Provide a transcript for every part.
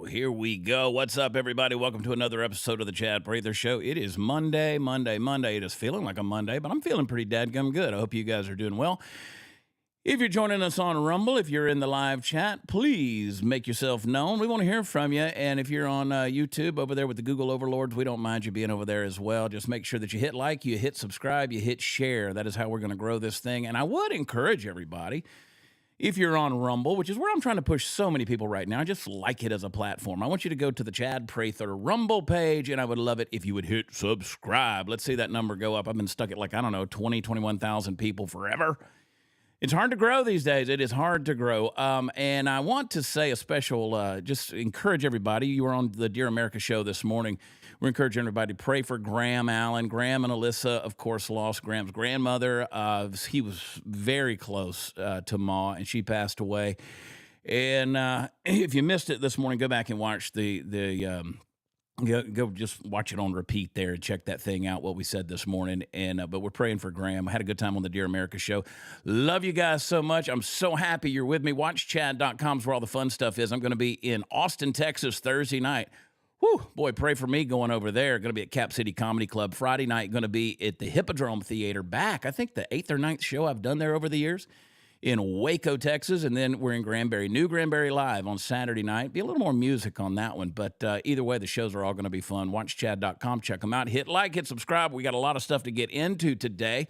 Here we go. What's up, everybody? Welcome to another episode of the Chad Prather Show. It is Monday. It is feeling like a Monday, but I'm feeling pretty dadgum good. I hope you guys are doing well. If you're joining us on Rumble, if you're in the live chat, please make yourself known. We want to hear from you. And if you're on YouTube over there with the Google overlords, we don't mind you being over there as well. Just make sure that you hit like, you hit subscribe, you hit share. That is how we're going to grow this thing. And I would encourage everybody, if you're on Rumble, which is where I'm trying to push so many people right now, I just like it as a platform. I want you to go to the Chad Prather Rumble page, and I would love it if you would hit subscribe. Let's see that number go up. I've been stuck at 21,000 people forever. It's hard to grow these days. It is hard to grow. And I want to say a special, just encourage everybody. You were on the Dear America show this morning. We're encouraging everybody to pray for Graham Allen. Graham and Alyssa, of course, lost Graham's grandmother. He was very close to Ma, and she passed away. And if you missed it this morning, go back and watch Go just watch it on repeat there and check that thing out, what we said this morning. And but we're praying for Graham. I had a good time on the Dear America show. Love you guys so much. I'm so happy you're with me. WatchChad.com is where all the fun stuff is. I'm going to be in Austin, Texas, Thursday night. Whew, boy, pray for me going over there. Going to be at Cap City Comedy Club. Friday night, going to be at the Hippodrome Theater. Back, I think, the 8th or 9th show I've done there over the years. In Waco, Texas, and then we're in Granbury, New Granbury Live on Saturday night. Be a little more music on that one, but either way, the shows are all going to be fun. WatchChad.com, check them out. Hit like, hit subscribe. We got a lot of stuff to get into today.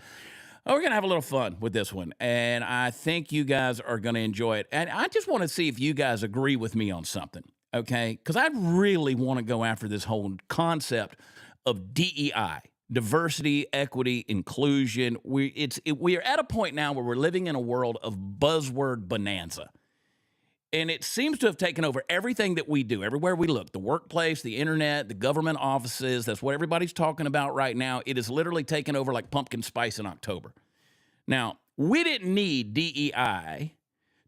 We're going to have a little fun with this one, and I think you guys are going to enjoy it. And I just want to see if you guys agree with me on something, okay? Because I really want to go after this whole concept of DEI. Diversity, equity, inclusion. We are at a point now where we're living in a world of buzzword bonanza. And it seems to have taken over everything that we do, everywhere we look, the workplace, the internet, the government offices. That's what everybody's talking about right now. It is literally taken over like pumpkin spice in October. Now, we didn't need DEI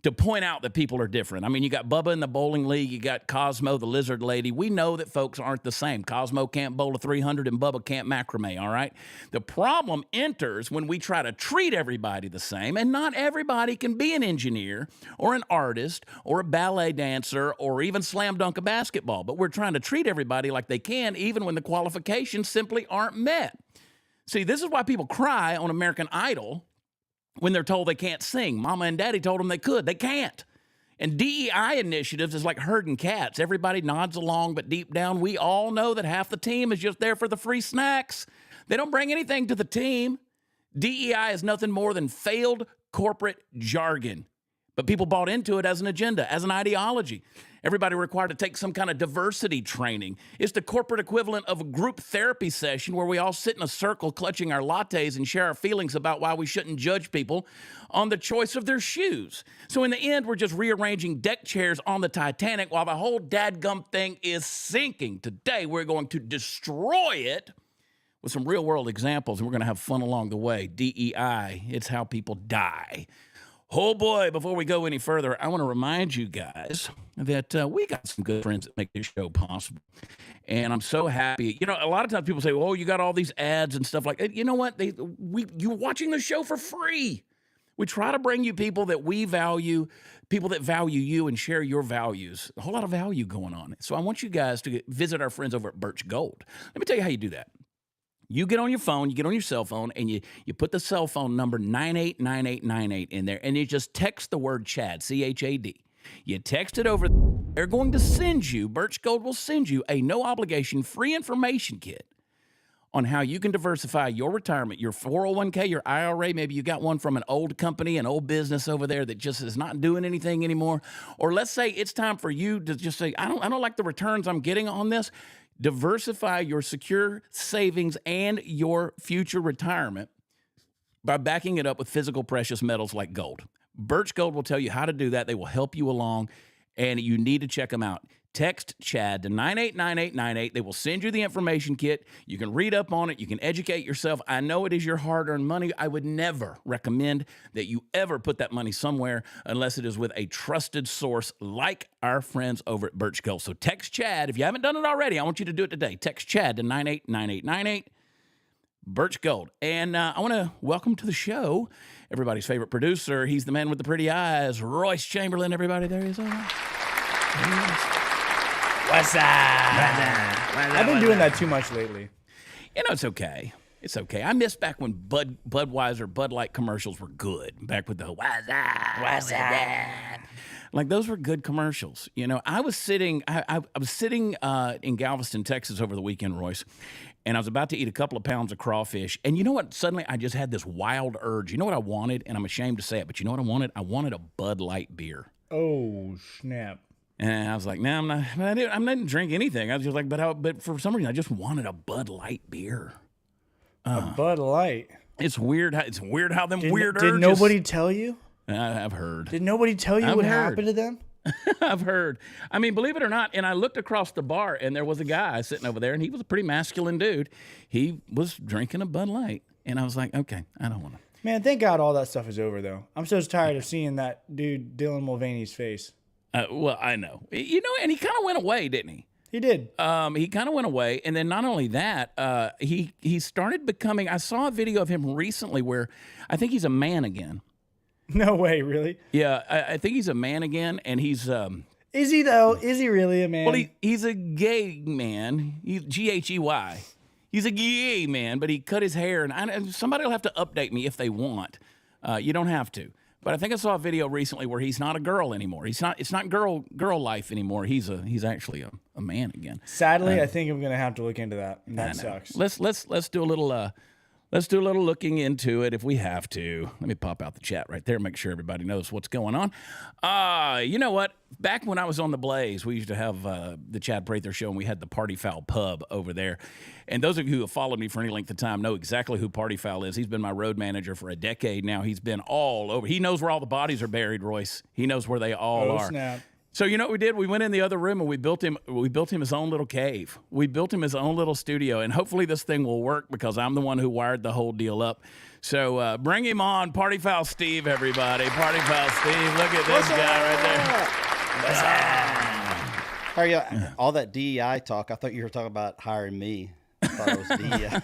to point out that people are different. I mean, you got Bubba in the bowling league, you got Cosmo, the lizard lady. We know that folks aren't the same. Cosmo can't bowl a 300 and Bubba can't macrame, all right? The problem enters when we try to treat everybody the same, and not everybody can be an engineer or an artist or a ballet dancer or even slam dunk a basketball, but we're trying to treat everybody like they can even when the qualifications simply aren't met. See, this is why people cry on American Idol when they're told they can't sing. Mama and daddy told them they could. They can't. And DEI initiatives is like herding cats. Everybody nods along, but deep down, we all know that half the team is just there for the free snacks. They don't bring anything to the team. DEI is nothing more than failed corporate jargon. But people bought into it as an agenda, as an ideology. Everybody required to take some kind of diversity training. It's the corporate equivalent of a group therapy session where we all sit in a circle clutching our lattes and share our feelings about why we shouldn't judge people on the choice of their shoes. So in the end, we're just rearranging deck chairs on the Titanic while the whole dadgum thing is sinking. Today, we're going to destroy it with some real-world examples, and we're going to have fun along the way. DEI, it's how people die. Oh boy, before we go any further, I want to remind you guys that we got some good friends that make this show possible. And I'm so happy. You know, a lot of times people say, oh, you got all these ads and stuff like that. You know what? You're watching the show for free. We try to bring you people that we value, people that value you and share your values. A whole lot of value going on. So I want you guys to visit our friends over at Birch Gold. Let me tell you how you do that. You get on your phone, you get on your cell phone, and you put the cell phone number 989898 in there, and you just text the word Chad, C-H-A-D. You text it over. They're going to send you, Birch Gold will send you a no-obligation free information kit on how you can diversify your retirement, your 401k, your IRA. Maybe you got one from an old company, an old business over there that just is not doing anything anymore. Or let's say it's time for you to just say, I don't like the returns I'm getting on this. Diversify your secure savings and your future retirement by backing it up with physical precious metals like gold. Birch Gold will tell you how to do that. They will help you along, and you need to check them out. Text Chad to 989898. They will send you the information kit. You can read up on it. You can educate yourself. I know it is your hard-earned money. I would never recommend that you ever put that money somewhere unless it is with a trusted source like our friends over at Birch Gold. So text Chad. If you haven't done it already, I want you to do it today. Text Chad to 989898. Birch Gold. And I want to welcome to the show everybody's favorite producer. He's the man with the pretty eyes, Royce Chamberlain. Everybody, there he is. All right. What's up? I've been doing that too much lately. You know, it's okay. It's okay. I miss back when Budweiser, Bud Light commercials were good. Back with the what's up? Like those were good commercials. You know, I was sitting in Galveston, Texas over the weekend, Royce, and I was about to eat a couple of pounds of crawfish. And you know what? Suddenly I just had this wild urge. You know what I wanted? And I'm ashamed to say it, but you know what I wanted? I wanted a Bud Light beer. Oh, snap. And I was like, no, I'm not. I didn't drink anything. I was just like, but for some reason, I just wanted a Bud Light beer. A Bud Light. It's weird. It's weird how them weird urges. Did nobody tell you? I've heard. Did nobody tell you what happened to them? I've heard. I mean, believe it or not, and I looked across the bar, and there was a guy sitting over there, and he was a pretty masculine dude. He was drinking a Bud Light, and I was like, okay, I don't want to. Man, thank God all that stuff is over, though. I'm so tired of seeing that dude Dylan Mulvaney's face. Well, I know. You know, and he kind of went away, didn't he? He did. He kind of went away, and then not only that, he started becoming. I saw a video of him recently where I think he's a man again. No way, really? Yeah, I think he's a man again, and he's. Is he though? Is he really a man? Well, he's a gay man. He's Ghey. He's a gay man, but he cut his hair, and somebody will have to update me if they want. You don't have to. But I think I saw a video recently where he's not a girl anymore. It's not girl life anymore. He's actually a man again. Sadly, I think I'm gonna have to look into that. That sucks. Let's do a little looking into it if we have to. Let me pop out the chat right there, make sure everybody knows what's going on. You know what? Back when I was on the Blaze, we used to have the Chad Prather show, and we had the Party Foul Pub over there. And those of you who have followed me for any length of time know exactly who Party Foul is. He's been my road manager for a decade now. He's been all over. He knows where all the bodies are buried, Royce. He knows where they all are. Snap. So you know what we did? We went in the other room and we built him his own little cave. We built him his own little studio, and hopefully this thing will work because I'm the one who wired the whole deal up. So bring him on, Party Foul Steve, everybody. Party Foul Steve. Look at this guy right there. How are you? All that DEI talk, I thought you were talking about hiring me. I thought it was DEI.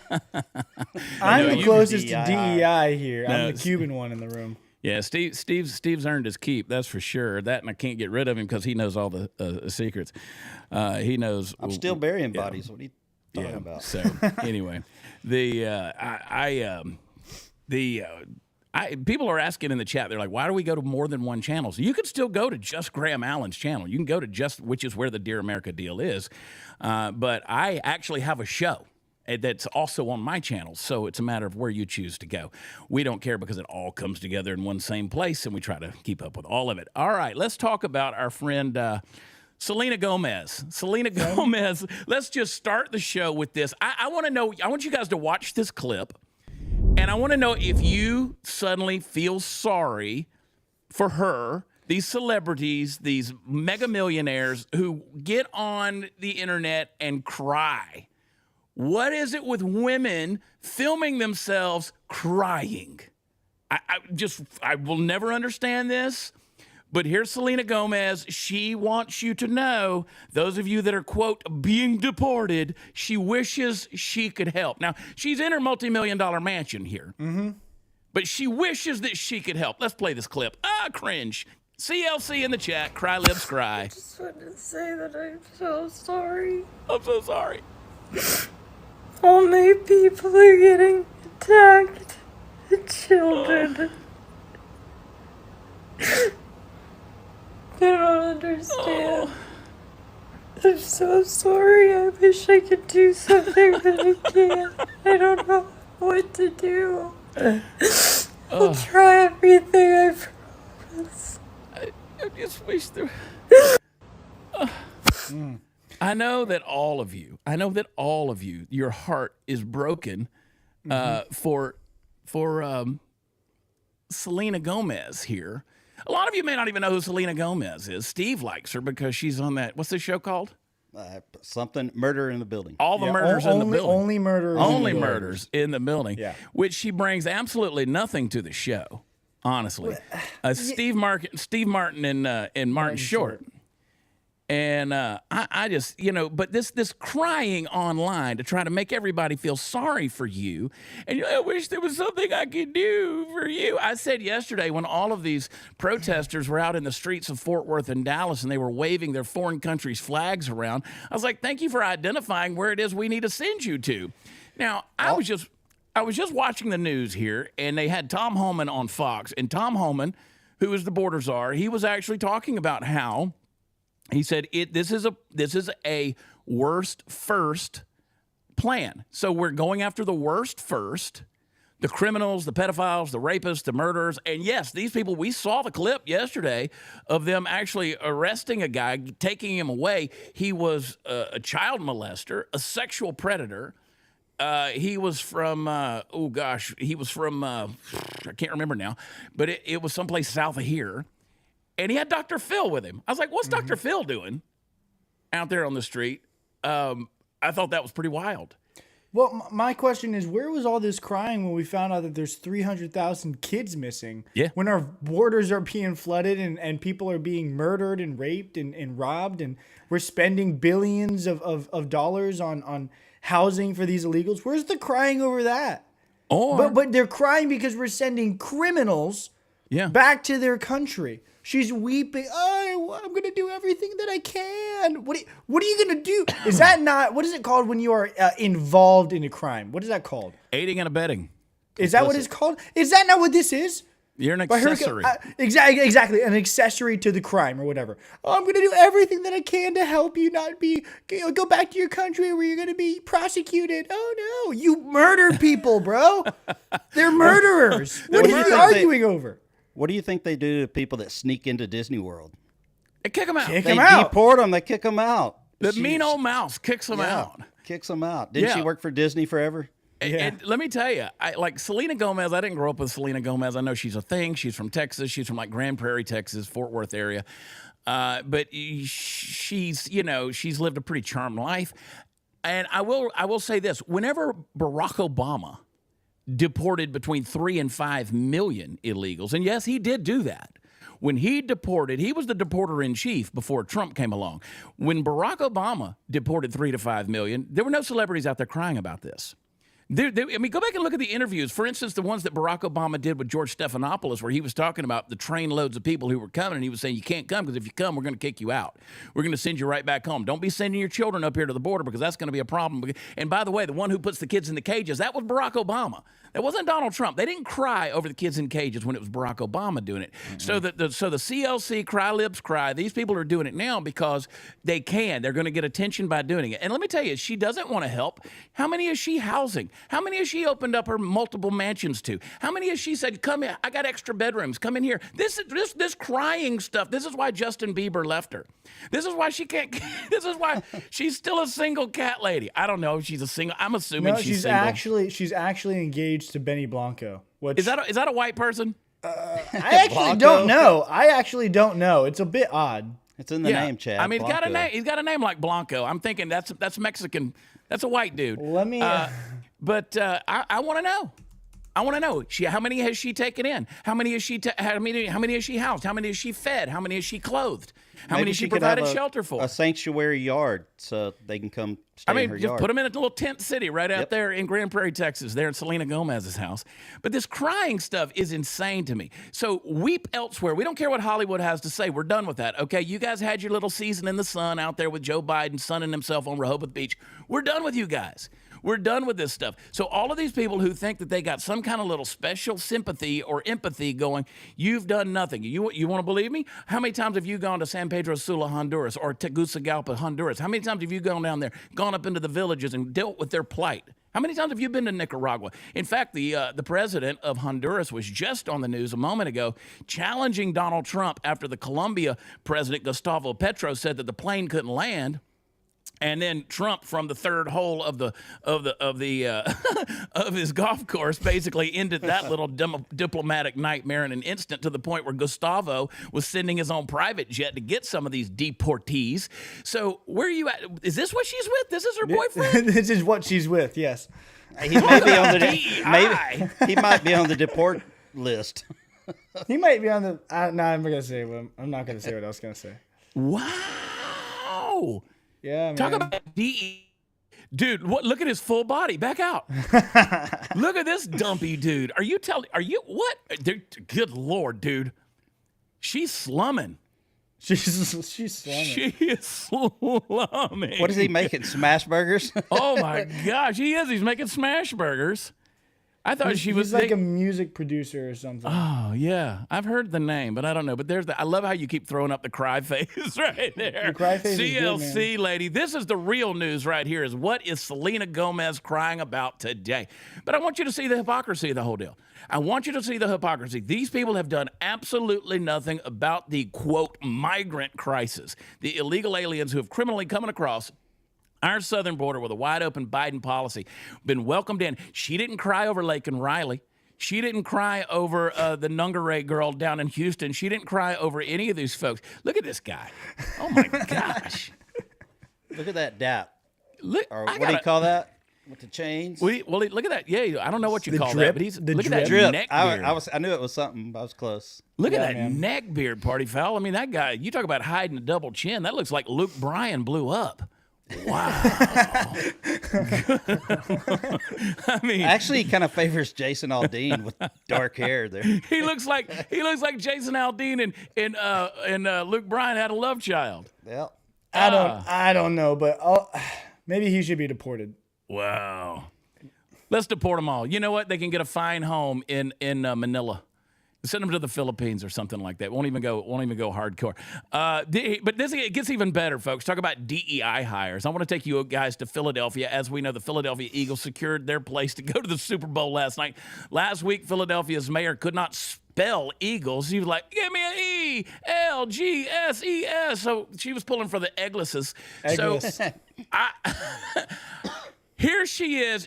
I'm the closest to DEI. DEI here. I'm the Cuban one in the room. Yeah, Steve's earned his keep. That's for sure. That, and I can't get rid of him because he knows all the secrets. He knows. I'm still burying bodies. What are you talking about? So anyway, people are asking in the chat. They're like, "Why do we go to more than one channel?" So you can still go to just Graham Allen's channel. You can go to which is where the Dear America deal is. But I actually have a show that's also on my channel, so it's a matter of where you choose to go. We don't care because it all comes together in one same place, and we try to keep up with all of it. All right, let's talk about our friend Selena Gomez. Selena Gomez, let's just start the show with this. I want to know, I want you guys to watch this clip, and I want to know if you suddenly feel sorry for her, these celebrities, these mega millionaires who get on the internet and cry. What is it with women filming themselves crying? I will never understand this, but here's Selena Gomez. She wants you to know, those of you that are, quote, being deported, she wishes she could help. Now, she's in her multi-million-dollar mansion here, but she wishes that she could help. Let's play this clip. Cringe. CLC in the chat. Cry lips cry. I just wanted to say that I'm so sorry. I'm so sorry. Only people are getting attacked. Children. They don't understand. I'm so sorry. I wish I could do something, but I can't. I don't know what to do. I'll try everything, I promise. I just wish there... I know that all of you, your heart is broken for Selena Gomez here. A lot of you may not even know who Selena Gomez is. Steve likes her because she's on that, what's this show called? Something, Murder in the Building. All the murders in the building. Only murders. Only murders in the building. Yeah. Which she brings absolutely nothing to the show, honestly. Steve Martin and Martin Short. And I just, but this crying online to try to make everybody feel sorry for you, and I wish there was something I could do for you. I said yesterday when all of these protesters were out in the streets of Fort Worth and Dallas and they were waving their foreign countries' flags around, I was like, thank you for identifying where it is we need to send you to. Now, I was just watching the news here, and they had Tom Homan on Fox, and Tom Homan, who is the border czar, he was actually talking about how he said this is a worst first plan. So we're going after the worst first, the criminals, the pedophiles, the rapists, the murderers. And yes, these people, we saw the clip yesterday of them actually arresting a guy, taking him away. He was a child molester, a sexual predator. He was from, I can't remember now, but it was someplace south of here. And he had Dr. Phil with him. I was like, what's Dr. Phil doing out there on the street? I thought that was pretty wild. Well, my question is, where was all this crying when we found out that there's 300,000 kids missing? Yeah. When our borders are being flooded and people are being murdered and raped and robbed, and we're spending billions of dollars on housing for these illegals. Where's the crying over that? But they're crying because we're sending criminals back to their country. She's weeping. Oh, I'm going to do everything that I can. What are you going to do? Is that not, what is it called when you are involved in a crime? What is that called? Aiding and abetting. Is that what it's called? Is that not what this is? You're an accessory. Exactly. An accessory to the crime or whatever. Oh, I'm going to do everything that I can to help you not be, go back to your country where you're going to be prosecuted. Oh, no. You murdered people, bro. They're murderers. What are you arguing over? What do you think they do to people that sneak into Disney World? They kick them out. They deport them. They kick them out. The mean old mouse kicks them out. Kicks them out. Didn't she work for Disney forever? And let me tell you, like Selena Gomez, I didn't grow up with Selena Gomez. I know she's a thing. She's from Texas. She's from like Grand Prairie, Texas, Fort Worth area. But she's lived a pretty charmed life. And I will say this, whenever Barack Obama deported between 3 and 5 million illegals, and yes, he did do that. When he deported, he was the deporter in chief before Trump came along. When Barack Obama deported 3 to 5 million, there were no celebrities out there crying about this. Go back and look at the interviews. For instance, the ones that Barack Obama did with George Stephanopoulos, where he was talking about the train loads of people who were coming, and he was saying, you can't come, because if you come, we're going to kick you out. We're going to send you right back home. Don't be sending your children up here to the border, because that's going to be a problem. And by the way, the one who puts the kids in the cages, that was Barack Obama. That wasn't Donald Trump. They didn't cry over the kids in cages when it was Barack Obama doing it. Mm-hmm. So the CLC, Cry Libs Cry, these people are doing it now because they can. They're going to get attention by doing it. And let me tell you, she doesn't want to help. How many is she housing? How many has she opened up her multiple mansions to? How many has she said, come in, I got extra bedrooms, come in here? This crying stuff, this is why Justin Bieber left her. This is why she can't, this is why she's still a single cat lady. I don't know if she's a single, I'm assuming she's single. She's actually engaged to Benny Blanco. Which, is that a white person? I actually don't know. It's a bit odd. It's in the name, Chad. I mean, he's got a name like Blanco. I'm thinking that's Mexican. That's a white dude. Let me. But I want to know. I want to know. How many has she taken in? How many has she? How many has she housed? How many has she fed? How many has she clothed? How many has she provided shelter for? A sanctuary yard, so they can come stay in her yard. Put them in a little tent city right out there in Grand Prairie, Texas, there in Selena Gomez's house. But this crying stuff is insane to me. So weep elsewhere. We don't care what Hollywood has to say. We're done with that. Okay, you guys had your little season in the sun out there with Joe Biden sunning himself on Rehoboth Beach. We're done with you guys. We're done with this stuff. So all of these people who think that they got some kind of little special sympathy or empathy going, you've done nothing. You want to believe me? How many times have you gone to San Pedro Sula, Honduras, or Tegucigalpa, Honduras? How many times have you gone down there, gone up into the villages and dealt with their plight? How many times have you been to Nicaragua? In fact, the president of Honduras was just on the news a moment ago challenging Donald Trump after the Colombia president, Gustavo Petro, said that the plane couldn't land. And then Trump, from the third hole of his golf course, basically ended that little diplomatic nightmare in an instant, to the point where Gustavo was sending his own private jet to get some of these deportees. So where are you at? Is this what she's with? This is her boyfriend? This is what she's with. Yes. He may be on the DEI. He might be on the deport list. He might be on the. No, I'm not gonna say what I was gonna say. Wow. go. Yeah, man. Talk about DE. Dude, look at his full body. Back out. Look at this dumpy dude. Are you what? Dude, good Lord, dude. She's slumming. She's slumming. She is slumming. What is he making? Smash burgers? Oh my gosh, he is. He's making smash burgers. I thought she was He's like a music producer or something. Oh yeah, I've heard the name, but I don't know. But there's I love how you keep throwing up the cry face right there. The cry face is good, CLC lady, this is the real news right here. Is what is Selena Gomez crying about today? But I want you to see the hypocrisy of the whole deal. I want you to see the hypocrisy. These people have done absolutely nothing about the quote migrant crisis, the illegal aliens who have criminally coming across our southern border with a wide open Biden policy, been welcomed in. She didn't cry over Lake and Riley. She didn't cry over the Nungaray girl down in Houston. She didn't cry over any of these folks. Look at this guy. Oh my gosh. Look at that dap. Look, Or what do you call that? With the chains? Well, look at that. Yeah, I don't know what you The call drip. that, but he's The look at drip. that Drip. neck beard. I knew it was something. I was close. Look Yeah, at that man. neck beard, party foul. I mean, that guy. You talk about hiding a double chin. That looks like Luke Bryan blew up. Wow. I mean, Actually, he kind of favors Jason Aldean with dark hair there. he looks like Jason Aldean and Luke Bryan had a love child. Yeah. I don't know, but maybe he should be deported. Wow. Let's deport them all. You know what? They can get a fine home in Manila. Send them to the Philippines or something like that. Won't even go hardcore. But it gets even better, folks. Talk about DEI hires. I want to take you guys to Philadelphia. As we know, the Philadelphia Eagles secured their place to go to the Super Bowl last night. Last week, Philadelphia's mayor could not spell Eagles. He was like, give me an E-L-G-S-E-S. So she was pulling for the Eggleses. Eggless. So here she is.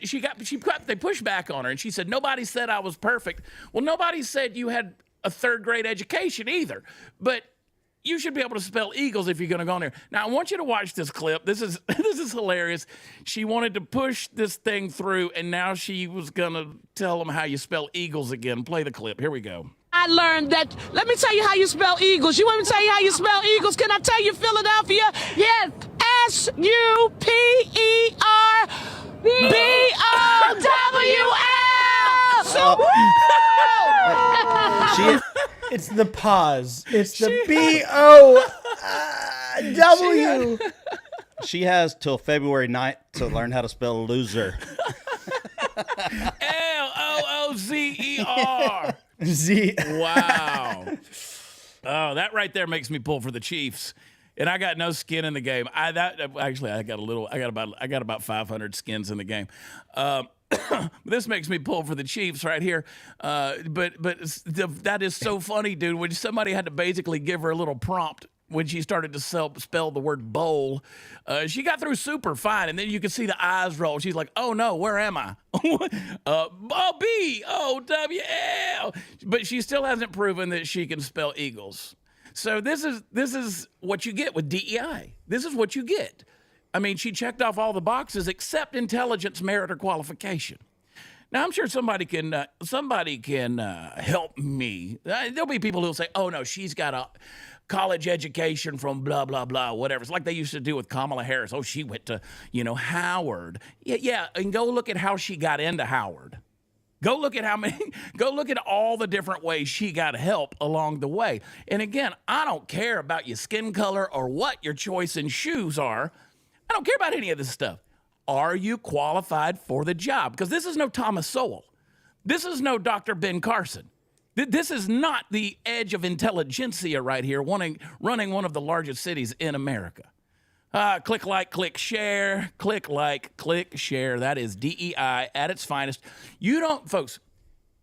They pushed back on her, and she said, nobody said I was perfect. Well, nobody said you had a third-grade education either. But you should be able to spell Eagles if you're going to go in there. Now, I want you to watch this clip. This is hilarious. She wanted to push this thing through, and now she was going to tell them how you spell Eagles again. Play the clip. Here we go. I learned that. Let me tell you how you spell Eagles. You want me to tell you how you spell Eagles? Can I tell you Philadelphia? Yes. S-U-P-E-R-B-O-W-L. It's the pause. It's the B-O-W. She has till February 9th to learn how to spell loser. L-O-O-Z-E-R. Z. Wow. Oh, that right there makes me pull for the Chiefs. And I got no skin in the game. I got about 500 skins in the game. This makes me pull for the Chiefs right here. But that is so funny, dude. When somebody had to basically give her a little prompt when she started to spell the word bowl, she got through super fine, and then you could see the eyes roll. She's like, "Oh no, where am I? B-O-W-L." But she still hasn't proven that she can spell Eagles. So this is what you get with DEI. This is what you get. I mean, she checked off all the boxes except intelligence, merit, or qualification. Now, I'm sure somebody can help me. There'll be people who'll say, "Oh no, she's got a college education from blah blah blah, whatever." It's like they used to do with Kamala Harris. Oh, she went to Howard. Yeah, and go look at how she got into Howard. Go look at all the different ways she got help along the way. And again, I don't care about your skin color or what your choice in shoes are. I don't care about any of this stuff. Are you qualified for the job? Because this is no Thomas Sowell. This is no Dr. Ben Carson. This is not the edge of intelligentsia right here, running one of the largest cities in America. Click like, click share, click like, click share. That is DEI at its finest. You don't, folks,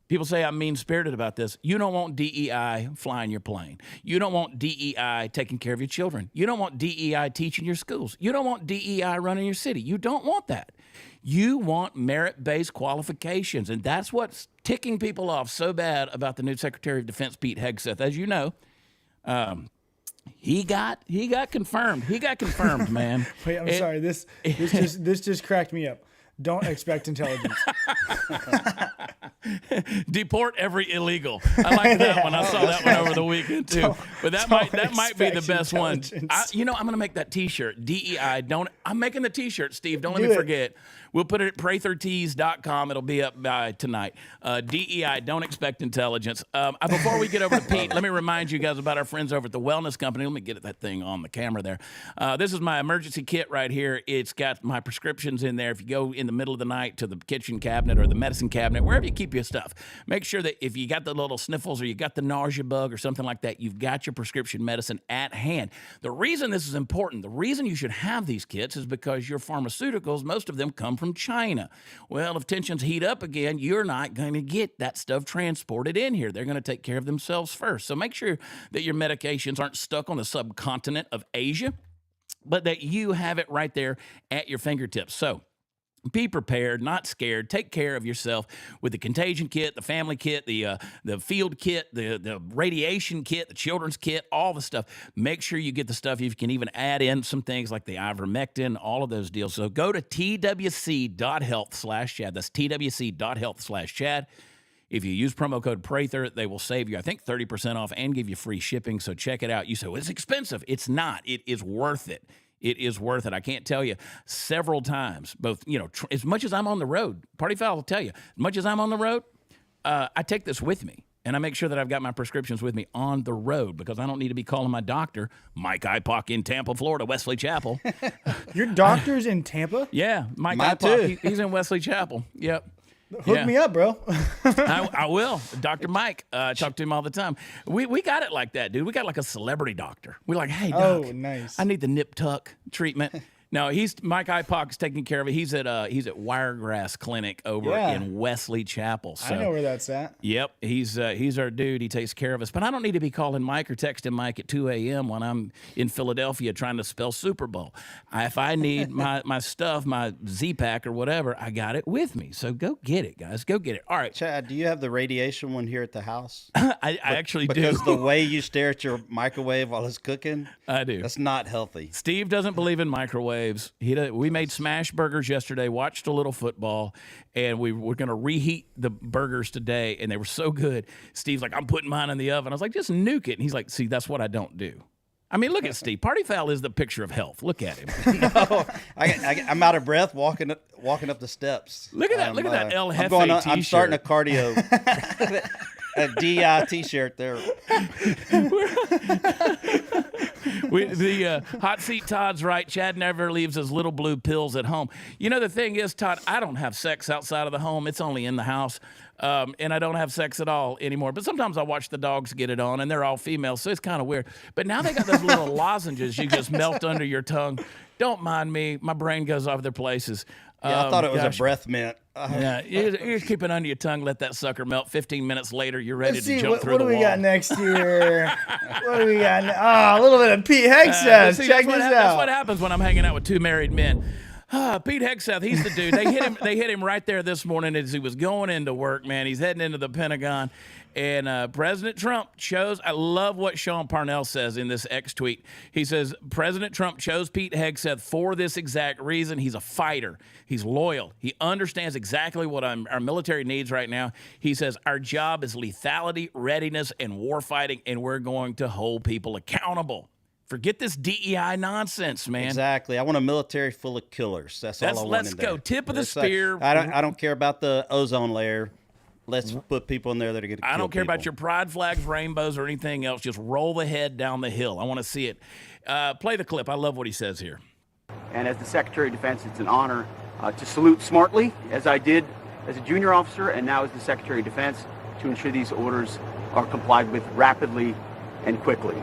people say I'm mean-spirited about this. You don't want DEI flying your plane. You don't want DEI taking care of your children. You don't want DEI teaching your schools. You don't want DEI running your city. You don't want that. You want merit-based qualifications, and that's what's ticking people off so bad about the new Secretary of Defense, Pete Hegseth. As you know, he got confirmed. He got confirmed, man. Wait, I'm sorry. This just cracked me up. don't expect intelligence. Deport every illegal. I like that one. I saw that one over the weekend too. But that might be the best one. I'm going to make that T-shirt. DEI. I'm making the T-shirt, Steve. Don't let me forget. We'll put it at prathertees.com. It'll be up by tonight. DEI. Don't expect intelligence. Before we get over to Pete, let me remind you guys about our friends over at the Wellness Company. Let me get that thing on the camera there. This is my emergency kit right here. It's got my prescriptions in there. If you go in the middle of the night to the kitchen cabinet or the medicine cabinet, wherever you keep your stuff, make sure that if you got the little sniffles or you got the nausea bug or something like that, you've got your prescription medicine at hand. The reason this is important, the reason you should have these kits is because your pharmaceuticals, most of them come from China. Well, if tensions heat up again, you're not going to get that stuff transported in here. They're going to take care of themselves first. So make sure that your medications aren't stuck on the subcontinent of Asia, but that you have it right there at your fingertips. So be prepared, not scared. Take care of yourself with the contagion kit, the family kit, the field kit, the radiation kit, the children's kit, all the stuff. Make sure you get the stuff. You can even add in some things like the ivermectin, all of those deals. So go to twc.health/Chad. That's twc.health/Chad. If you use promo code Prather, they will save you, I think, 30% off and give you free shipping. So check it out. You say, well, it's expensive. It's not. It is worth it. It is worth it. I can't tell you several times, both, as much as I'm on the road, Party Foul will tell you, as much as I'm on the road, I take this with me. And I make sure that I've got my prescriptions with me on the road because I don't need to be calling my doctor, Mike Ipock in Tampa, Florida, Wesley Chapel. Your doctor's in Tampa? Yeah, Mike Mine Ipock. He's in Wesley Chapel. Yep. Hook me up, bro. I will. Dr. Mike, talk to him all the time. We got it like that, dude. We got like a celebrity doctor. We're like, hey, doc, nice. I need the nip tuck treatment. No, Mike Ipock's taking care of it. He's at Wiregrass Clinic over in Wesley Chapel. So, I know where that's at. Yep, he's our dude. He takes care of us. But I don't need to be calling Mike or texting Mike at 2 a.m. when I'm in Philadelphia trying to spell Super Bowl. If I need my stuff, my Z-Pack or whatever, I got it with me. So go get it, guys. Go get it. All right. Chad, do you have the radiation one here at the house? I actually do. Because the way you stare at your microwave while it's cooking, I do. That's not healthy. Steve doesn't believe in microwaves. We made smash burgers yesterday, watched a little football, and we were going to reheat the burgers today, and they were so good. Steve's like, I'm putting mine in the oven. I was like, just nuke it. And he's like, see, that's what I don't do. I mean, look at Steve. Party Foul is the picture of health. Look at him. No, I'm out of breath walking up the steps. Look at that. Look at that El Jefe T-shirt. I'm starting a cardio. A DI T-shirt there. The hot seat Todd's right. Chad never leaves his little blue pills at home. You know, the thing is, Todd, I don't have sex outside of the home. It's only in the house. And I don't have sex at all anymore. But sometimes I watch the dogs get it on, and they're all female, so it's kind of weird. But now they got those little lozenges you just melt under your tongue. Don't mind me. My brain goes off their places. Yeah, I thought it was a breath mint. Yeah, you just keep it under your tongue, let that sucker melt. 15 minutes later, you're ready to jump through the wall. What do we got next here? What do we got? A little bit of Pete Hegseth. Check this out. That's what happens when I'm hanging out with two married men. Pete Hegseth, he's the dude. They hit him right there this morning as he was going into work, man. He's heading into the Pentagon. And President Trump chose, I love what Sean Parnell says in this X tweet. He says, President Trump chose Pete Hegseth for this exact reason. He's a fighter. He's loyal. He understands exactly what our military needs right now. He says, our job is lethality, readiness, and war fighting, and we're going to hold people accountable. Forget this DEI nonsense, man. Exactly. I want a military full of killers. That's all I want Let's in there. go. Tip of the spear. I don't care about the ozone layer. Let's put people in there that are going to kill I don't care people. about your pride flags, rainbows, or anything else. Just roll the head down the hill. I want to see it. Play the clip. I love what he says here. And as the Secretary of Defense, it's an honor to salute smartly, as I did as a junior officer and now as the Secretary of Defense, to ensure these orders are complied with rapidly and quickly.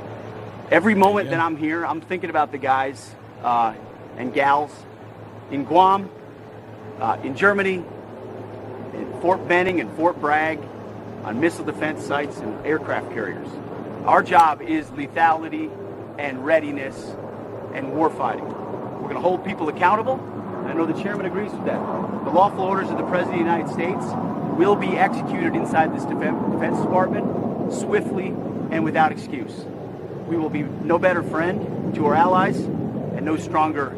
Every moment that I'm here, I'm thinking about the guys and gals in Guam, in Germany, in Fort Benning and Fort Bragg, on missile defense sites and aircraft carriers. Our job is lethality and readiness and warfighting. We're going to hold people accountable. I know the chairman agrees with that. The lawful orders of the President of the United States will be executed inside this Defense Department swiftly and without excuse. We will be no better friend to our allies and no stronger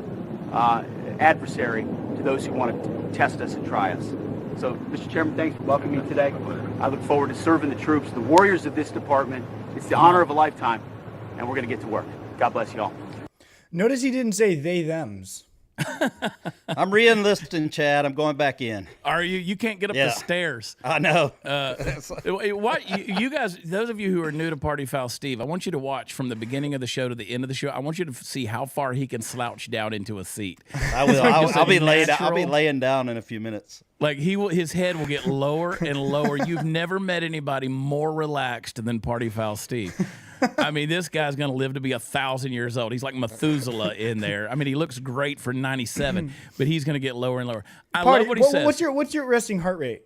adversary to those who want to test us and try us. So, Mr. Chairman, thanks for welcoming me today. I look forward to serving the troops, the warriors of this department. It's the honor of a lifetime, and we're going to get to work. God bless you all. Notice he didn't say they, thems. I'm re-enlisting, Chad. I'm going back in. Are you? You can't get up Yeah. the stairs. I know. What you guys, those of you who are new to Party Foul Steve, I want you to watch from the beginning of the show to the end of the show. I want you to see how far he can slouch down into a seat. I will. I'll be laid. I'll be natural- laying down in a few minutes. Like his head will get lower and lower. You've never met anybody more relaxed than Party Foul Steve. I mean, this guy's going to live to be 1,000 years old. He's like Methuselah in there. I mean, he looks great for 97, but he's going to get lower and lower. I love what he says. What's your resting heart rate?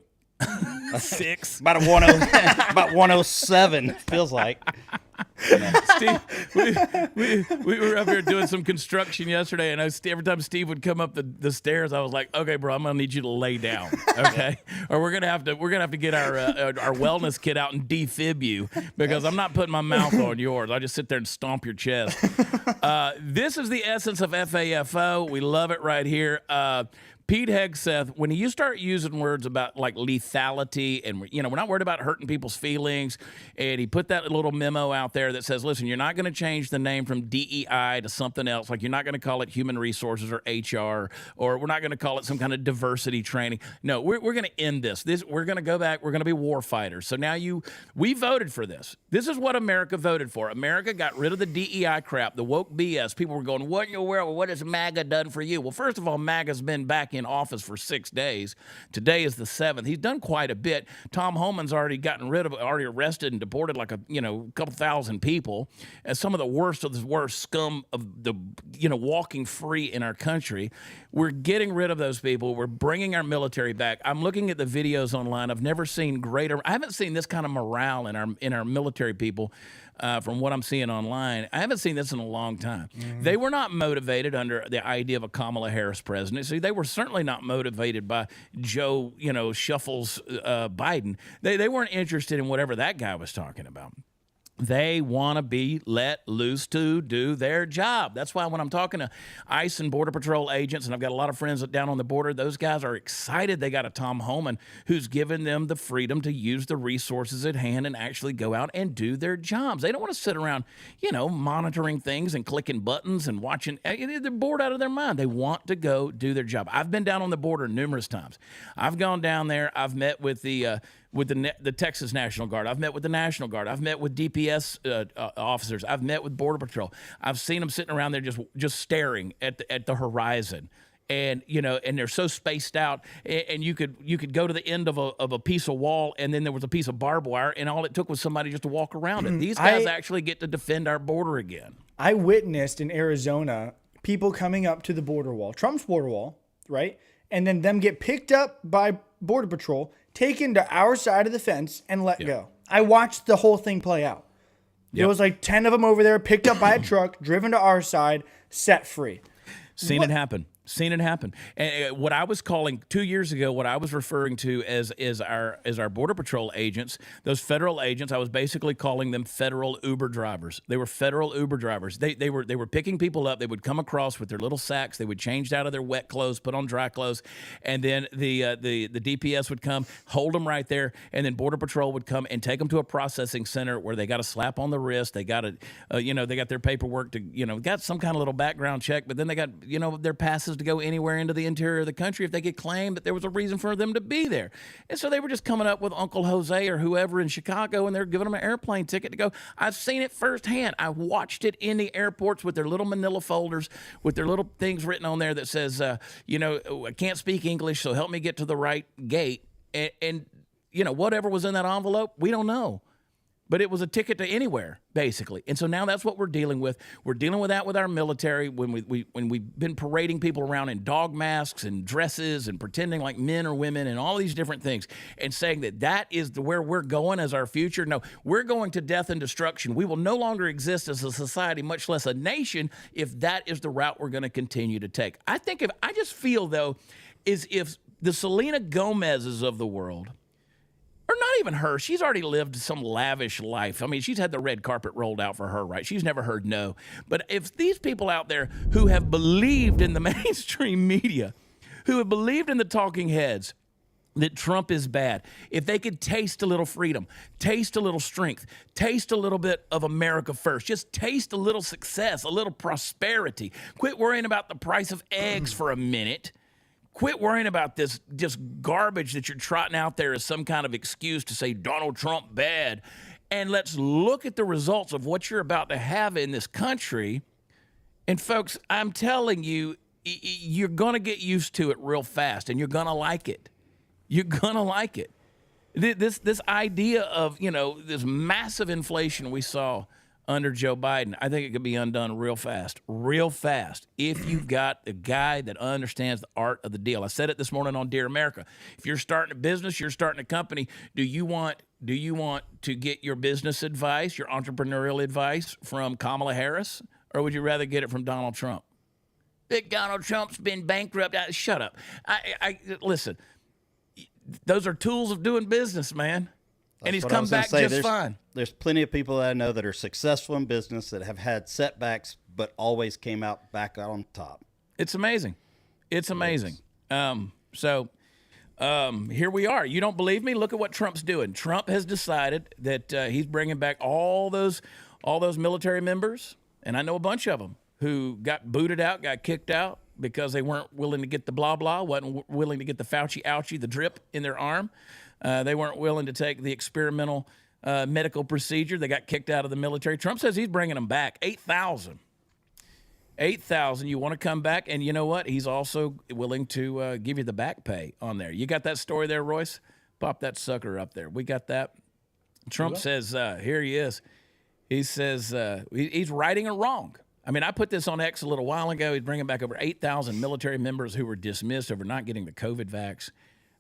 6. About a 10, about 107 feels like. Steve, we were up here doing some construction yesterday, and every time Steve would come up the stairs, I was like, "Okay, bro, I'm gonna need you to lay down, okay? Or we're gonna have to get our wellness kit out and defib you because I'm not putting my mouth on yours. I just sit there and stomp your chest." This is the essence of FAFO. We love it right here. Pete Hegseth, when you start using words about like lethality and, we're not worried about hurting people's feelings, and he put that little memo out there that says, listen, you're not going to change the name from DEI to something else. Like you're not going to call it human resources or HR, or we're not going to call it some kind of diversity training. No, we're going to end this. We're going to go back. We're going to be war fighters. So now we voted for this. This is what America voted for. America got rid of the DEI crap, the woke BS. People were going, what in your world? What has MAGA done for you? Well, first of all, MAGA's been back in office for 6 days. Today is the 7th. He's done quite a bit. Tom Homan's already arrested and deported like a couple thousand people, as some of the worst scum of the walking free in our country. We're getting rid of those people. We're bringing our military back. I'm looking at the videos online. I've never seen greater. I haven't seen this kind of morale in our military people. From what I'm seeing online, I haven't seen this in a long time. Mm-hmm. They were not motivated under the idea of a Kamala Harris presidency. They were certainly not motivated by Joe, Shuffles Biden. They weren't interested in whatever that guy was talking about. They want to be let loose to do their job. That's why when I'm talking to ICE and Border Patrol agents, and I've got a lot of friends down on the border, those guys are excited they got a Tom Homan who's given them the freedom to use the resources at hand and actually go out and do their jobs. They don't want to sit around, monitoring things and clicking buttons and watching. They're bored out of their mind. They want to go do their job. I've been down on the border numerous times. I've gone down there. I've met with the Texas National Guard. I've met with the National Guard. I've met with DPS officers. I've met with Border Patrol. I've seen them sitting around there just staring at the horizon. And and they're so spaced out, and you could go to the end of a piece of wall, and then there was a piece of barbed wire, and all it took was somebody just to walk around it. These guys actually get to defend our border again. I witnessed in Arizona people coming up to the border wall, Trump's border wall, right, and then them get picked up by Border Patrol, taken to our side of the fence, and let go. I watched the whole thing play out. There was like 10 of them over there, picked up by a truck, driven to our side, set free. Seen it happen. And what I was calling 2 years ago, what I was referring to as our Border Patrol agents, those federal agents, I was basically calling them federal Uber drivers. They were federal Uber drivers. They were picking people up. They would come across with their little sacks. They would change out of their wet clothes, put on dry clothes, and then the DPS would come, hold them right there, and then Border Patrol would come and take them to a processing center where they got a slap on the wrist. They got they got their paperwork to got some kind of little background check, but then they got their passes to go anywhere into the interior of the country if they could claim that there was a reason for them to be there. And so they were just coming up with Uncle Jose or whoever in Chicago, and they're giving them an airplane ticket to go. I've seen it firsthand. I watched it in the airports with their little manila folders with their little things written on there that says, I can't speak English, so help me get to the right gate. And whatever was in that envelope, we don't know. But it was a ticket to anywhere, basically. And so now that's what we're dealing with. We're dealing with that with our military when we've been parading people around in dog masks and dresses and pretending like men or women and all these different things and saying that is where we're going as our future. No, we're going to death and destruction. We will no longer exist as a society, much less a nation, if that is the route we're going to continue to take. I just feel, though, is if the Selena Gomez's of the world, or not even her. She's already lived some lavish life. I mean, she's had the red carpet rolled out for her, right? She's never heard no. But if these people out there who have believed in the mainstream media, who have believed in the talking heads that Trump is bad, if they could taste a little freedom, taste a little strength, taste a little bit of America first, just taste a little success, a little prosperity, quit worrying about the price of eggs for a minute, quit worrying about this just garbage that you're trotting out there as some kind of excuse to say Donald Trump bad, and let's look at the results of what you're about to have in this country. And folks, I'm telling you, you're going to get used to it real fast, and you're going to like it. You're going to like it. This idea of, this massive inflation we saw under Joe Biden, I think it could be undone real fast, if you've got a guy that understands the art of the deal. I said it this morning on Dear America. If you're starting a business, you're starting a company, do you want to get your business advice, your entrepreneurial advice from Kamala Harris, or would you rather get it from Donald Trump? That Donald Trump's been bankrupt. Shut up. Listen. Those are tools of doing business, man. And he's come back just fine. There's plenty of people that I know that are successful in business that have had setbacks, but always came out back on top. It's amazing. It's amazing. So here we are. You don't believe me? Look at what Trump's doing. Trump has decided that he's bringing back all those military members, and I know a bunch of them who got booted out, got kicked out, because they weren't willing to get the blah, blah, wasn't willing to get the Fauci, ouchie, the drip in their arm. They weren't willing to take the experimental medical procedure. They got kicked out of the military. Trump says he's bringing them back, 8,000. 8,000, you want to come back, and you know what? He's also willing to give you the back pay on there. You got that story there, Royce? Pop that sucker up there. We got that. Trump says, here he is. He says he's righting a wrong. I mean, I put this on X a little while ago. He's bringing back over 8,000 military members who were dismissed over not getting the COVID vax.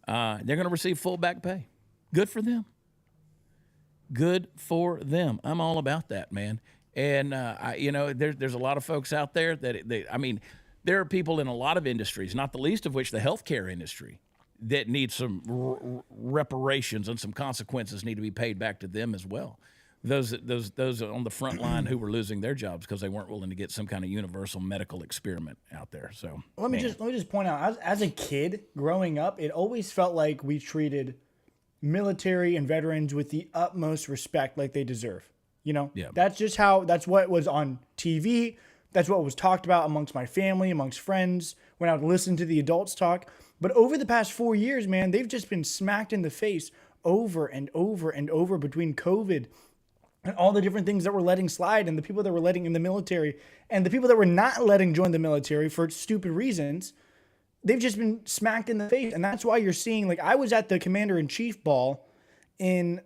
They're going to receive full back pay. Good for them. Good for them. I'm all about that, man. And, there's a lot of folks out there there are people in a lot of industries, not the least of which the healthcare industry, that need some reparations and some consequences need to be paid back to them as well. Those on the front line who were losing their jobs because they weren't willing to get some kind of universal medical experiment out there. So let me just point out, as a kid growing up, it always felt like we treated military and veterans with the utmost respect, like they deserve. That's what was on TV. That's what was talked about amongst my family, amongst friends, when I would listen to the adults talk. But over the past 4 years, man, they've just been smacked in the face over and over and over between COVID and all the different things that we're letting slide, and the people that were letting in the military, and the people that were not letting join the military for stupid reasons. They've just been smacked in the face. And that's why you're seeing, I was at the Commander-in-Chief ball in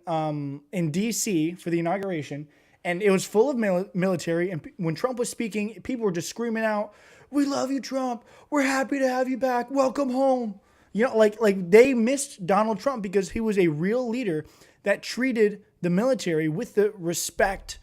D.C. for the inauguration, and it was full of military. And when Trump was speaking, people were just screaming out, "We love you, Trump. We're happy to have you back. Welcome home." Like they missed Donald Trump because he was a real leader that treated the military with the respect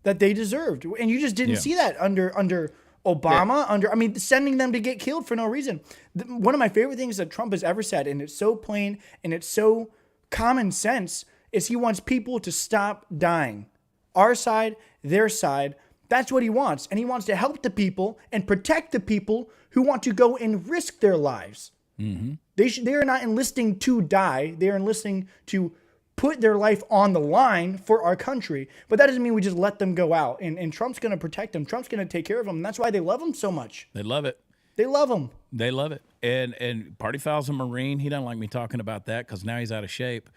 that they deserved. And you just didn't see that under Obama, sending them to get killed for no reason. One of my favorite things that Trump has ever said, and it's so plain and it's so common sense, is he wants people to stop dying. Our side, their side. That's what he wants. And he wants to help the people and protect the people who want to go and risk their lives. Mm-hmm. They are not enlisting to die. They are enlisting to put their life on the line for our country. But that doesn't mean we just let them go out. And Trump's going to protect them. Trump's going to take care of them. And that's why they love him so much. They love it. They love him. They love it. And Party Foul's a Marine. He doesn't like me talking about that because now he's out of shape.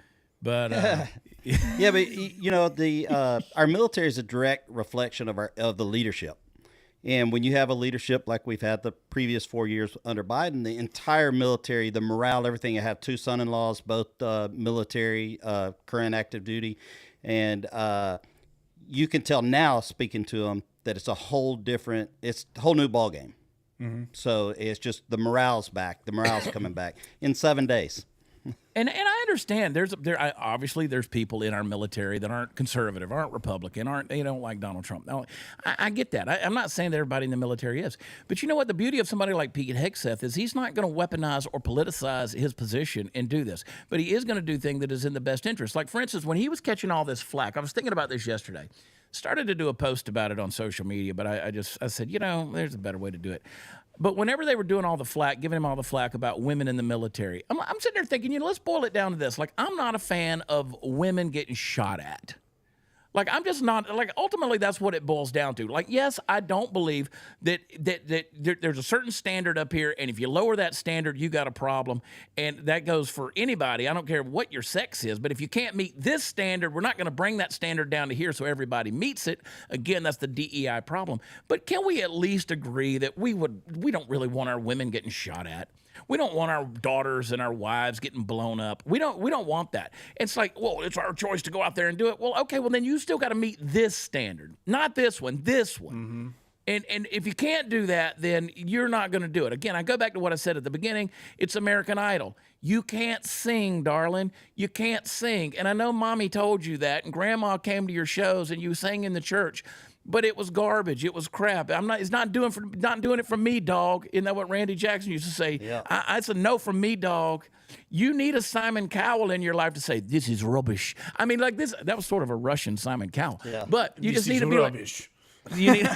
But yeah, but our military is a direct reflection of the leadership. And when you have a leadership like we've had the previous 4 years under Biden, the entire military, the morale, everything. I have two son-in-laws, both military, current active duty. And you can tell now, speaking to them, that it's a whole new ballgame. Mm-hmm. So it's just the morale's back. The morale's coming back in 7 days. And I understand obviously there's people in our military that aren't conservative, aren't Republican, they don't like Donald Trump. Now, I get that. I'm not saying that everybody in the military is. But you know what? The beauty of somebody like Pete Hegseth is he's not going to weaponize or politicize his position and do this. But he is going to do things that is in the best interest. Like, for instance, when he was catching all this flack, I was thinking about this yesterday. Started to do a post about it on social media, but I said, there's a better way to do it. But whenever they were doing all the flack, giving him all the flack about women in the military, I'm sitting there thinking, let's boil it down to this. Like, I'm not a fan of women getting shot at. Like, I'm just not, like, ultimately that's what it boils down to. Like, yes, I don't believe that there's a certain standard up here, and if you lower that standard, you got a problem. And that goes for anybody. I don't care what your sex is, but if you can't meet this standard, we're not going to bring that standard down to here so everybody meets it. Again, that's the DEI problem. But can we at least agree that we don't really want our women getting shot at? We don't want our daughters and our wives getting blown up. We don't want that. It's like, well, it's our choice to go out there and do it. Well, okay, well then you still got to meet this standard, not this one, this one. And if you can't do that, then you're not going to do it. Again, I go back to what I said at the beginning. It's American Idol. You can't sing, darling. You can't sing. And I know Mommy told you that, and Grandma came to your shows and you sang in the church. But it was garbage. It was crap. It's not doing it for me, dog. Isn't that what Randy Jackson used to say? Yeah. It's a no from me, dog. You need a Simon Cowell in your life to say this is rubbish. I mean, like this. That was sort of a Russian Simon Cowell. Yeah. But you just need to be rubbish. You need,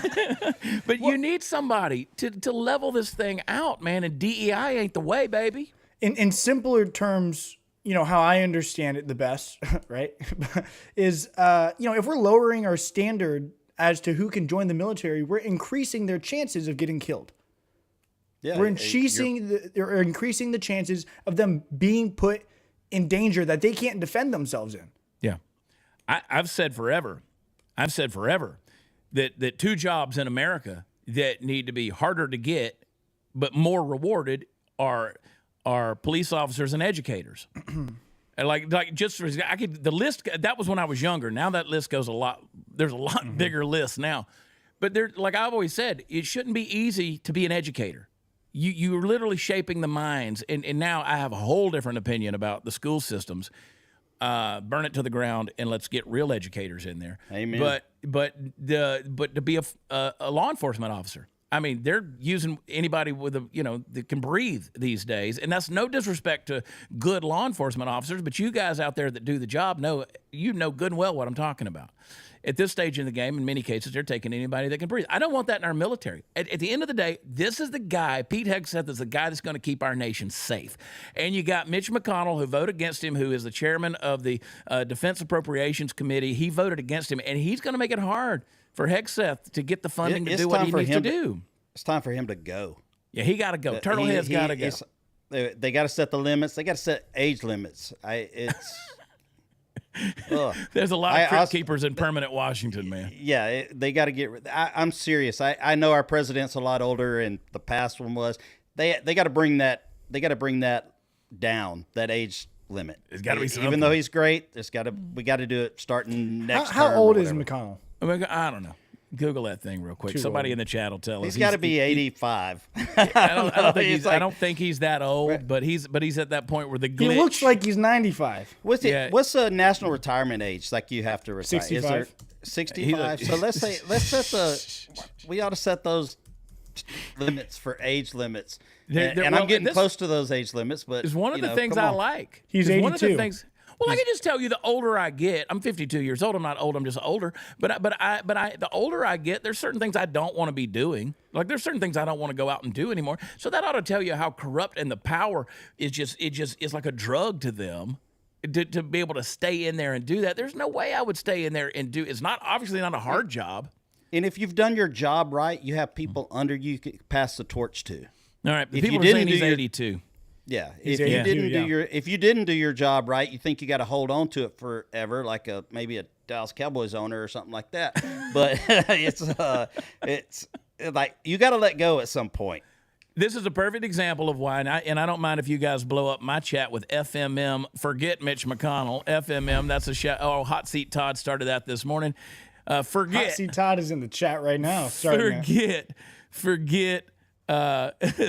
but you need somebody to level this thing out, man. And DEI ain't the way, baby. In simpler terms, how I understand it the best, right, is if we're lowering our standard as to who can join the military, we're increasing their chances of getting killed. Yeah, We're increasing the chances of them being put in danger that they can't defend themselves in. Yeah. I've said forever that two jobs in America that need to be harder to get but more rewarded are police officers and educators. And the list, that was when I was younger. Now that list goes there's a lot bigger list now. But like I've always said, it shouldn't be easy to be an educator. You're literally shaping the minds. And now I have a whole different opinion about the school systems. Burn it to the ground and let's get real educators in there. Amen. But to be a law enforcement officer, I mean, they're using anybody with that can breathe these days, and that's no disrespect to good law enforcement officers, but you guys out there that do the job know good and well what I'm talking about. At this stage in the game, in many cases, they're taking anybody that can breathe. I don't want that in our military. At the end of the day, this is the guy, Pete Hegseth is the guy that's going to keep our nation safe. And you got Mitch McConnell, who voted against him, who is the chairman of the Defense Appropriations Committee. He voted against him, and he's going to make it hard for Hegseth to get the funding to do what he needs to do. It's time for him to go. Yeah, he got to go. Turtlehead's got to go. They got to set the limits. They got to set age limits. There's a lot of crypt keepers in permanent Washington, man. Yeah, they got to get rid. I'm serious. I know our president's a lot older, and the past one was. They got to bring that. They got to bring that down. That age limit. It's got to be something. Even though he's great, we got to do it starting next. How old is McConnell? I don't know. Google that thing real quick. Somebody in the chat will tell us. He's got to be 85. I don't think he's that old, but he's at that point where the glitch. He looks like he's 95. What's the national retirement age? Like you have to retire? 65. Is there 65? So we ought to set those limits for age limits. I'm getting close to those age limits, but it's one of the things I like. He's 82. One of the things. Well, I can just tell you, the older I get, I'm 52 years old. I'm not old. I'm just older. But the older I get, there's certain things I don't want to be doing. Like there's certain things I don't want to go out and do anymore. So that ought to tell you how corrupt and the power is like a drug to them. To be able to stay in there and do that, there's no way I would stay in there and do. It's obviously not a hard job. And if you've done your job right, you have people under you can pass the torch to. All right, people are saying he's 82. Yeah, if you didn't do your job right, you think you got to hold on to it forever, like maybe a Dallas Cowboys owner or something like that. But it's like you got to let go at some point. This is a perfect example of why, and I don't mind if you guys blow up my chat with FMM. Forget Mitch McConnell. FMM, that's a show. Oh, Hot Seat Todd started that this morning. Forget. Hot Seat Todd is in the chat right now. Forget.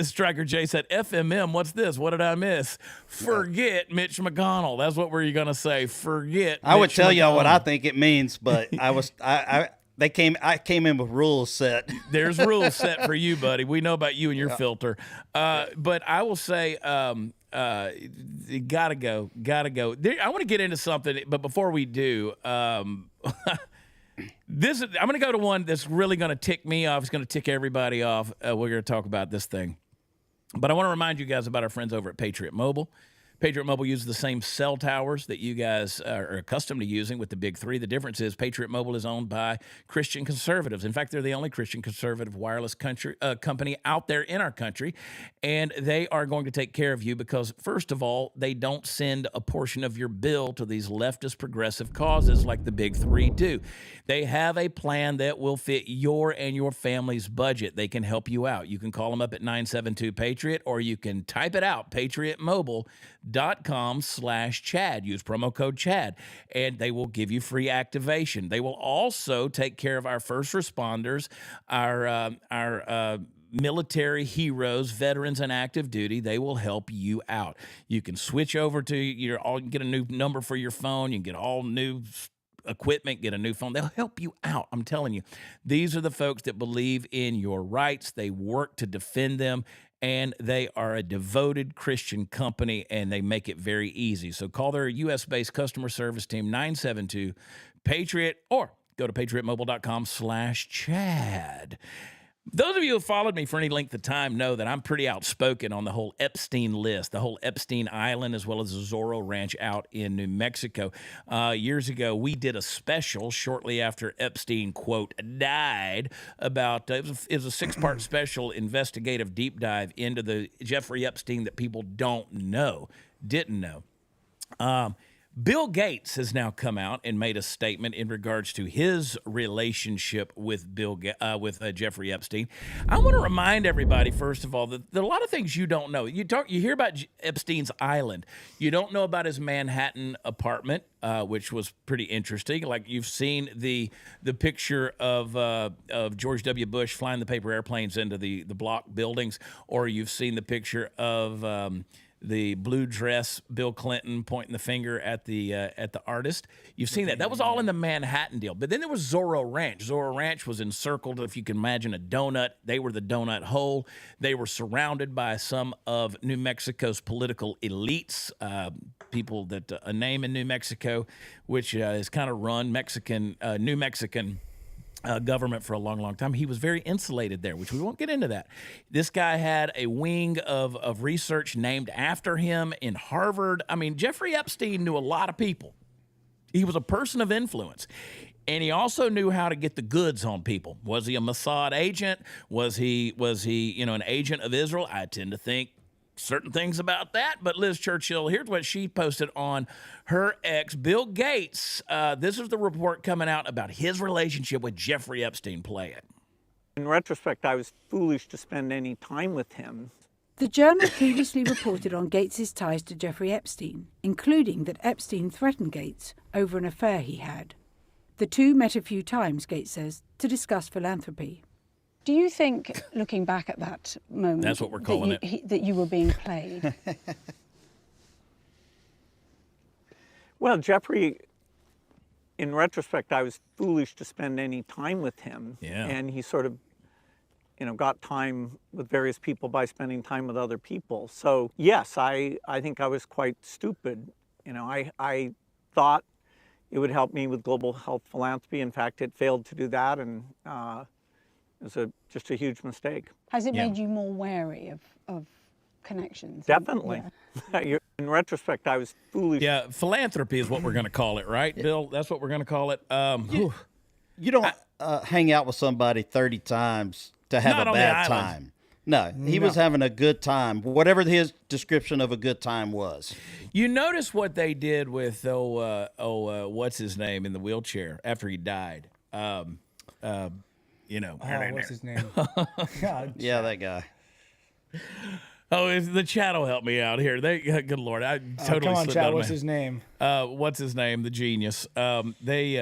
Striker J said, FMM, what's this? What did I miss? Forget Mitch McConnell. That's what we're going to say. Forget I would Mitch tell McConnell. y'all what I think it means, but I came in with rules set. There's rules set for you, buddy. We know about you and your filter. But I will say, gotta go. I want to get into something, but before we do, I'm going to go to one that's really going to tick me off. It's going to tick everybody off. We're going to talk about this thing. But I want to remind you guys about our friends over at Patriot Mobile. Patriot Mobile uses the same cell towers that you guys are accustomed to using with the big three. The difference is Patriot Mobile is owned by Christian conservatives. In fact, they're the only Christian conservative wireless company out there in our country. And they are going to take care of you because, first of all, they don't send a portion of your bill to these leftist progressive causes like the big three do. They have a plan that will fit your and your family's budget. They can help you out. You can call them up at 972-PATRIOT, or you can type it out, patriotmobile.com/Chad. Use promo code Chad, and they will give you free activation. They will also take care of our first responders, our military heroes, veterans, and active duty. They will help you out. You can switch over to get a new number for your phone. You can get all new equipment, get a new phone. They'll help you out. I'm telling you, these are the folks that believe in your rights. They work to defend them, and they are a devoted Christian company, and they make it very easy. So call their U.S.-based customer service team, 972-PATRIOT, or go to patriotmobile.com/Chad. Those of you who have followed me for any length of time know that I'm pretty outspoken on the whole Epstein list, the whole Epstein Island, as well as the Zorro Ranch out in New Mexico. Years ago, we did a special shortly after Epstein, quote, died about, it was a 6-part special investigative deep dive into the Jeffrey Epstein that people didn't know. Bill Gates has now come out and made a statement in regards to his relationship with Jeffrey Epstein. I want to remind everybody, first of all, that there are a lot of things you don't know. You hear about Epstein's Island. You don't know about his Manhattan apartment, which was pretty interesting. Like, you've seen the picture of George W. Bush flying the paper airplanes into the block buildings, or you've seen the picture of the blue dress Bill Clinton pointing the finger at the artist. You've seen that. That was all in the Manhattan deal. But then there was Zorro Ranch. Zorro Ranch was encircled, if you can imagine, a donut. They were the donut hole. They were surrounded by some of New Mexico's political elites, people that a name in New Mexico, which has kind of run New Mexican government for a long, long time. He was very insulated there, which we won't get into that. This guy had a wing of research named after him in Harvard. I mean, Jeffrey Epstein knew a lot of people. He was a person of influence. And he also knew how to get the goods on people. Was he a Mossad agent? Was he an agent of Israel? I tend to think certain things about that. But Liz Churchill, here's what she posted on her ex, Bill Gates. This is the report coming out about his relationship with Jeffrey Epstein. Play it. In retrospect, I was foolish to spend any time with him. The Journal previously reported on Gates's ties to Jeffrey Epstein, including that Epstein threatened Gates over an affair he had. The two met a few times, Gates says, to discuss philanthropy. Do you think, looking back at that moment, that's what we're calling that you were being played? Well, Jeffrey, in retrospect, I was foolish to spend any time with him. Yeah. And he sort of, got time with various people by spending time with other people. So, yes, I think I was quite stupid. I thought it would help me with global health philanthropy. In fact, it failed to do that, and it was just a huge mistake. Has it made you more wary of connections? Definitely. Yeah. In retrospect, I was foolish. Yeah, philanthropy is what we're going to call it, right, Bill? That's what we're going to call it. You don't hang out with somebody 30 times to have a bad time. No, he was having a good time, whatever his description of a good time was. You notice what they did with, what's his name in the wheelchair after he died? What's his name? God. Yeah, that guy. Oh, the chat will help me out here. Good Lord, I totally come on, slipped chat. out of What's my- his name? What's his name? The genius. They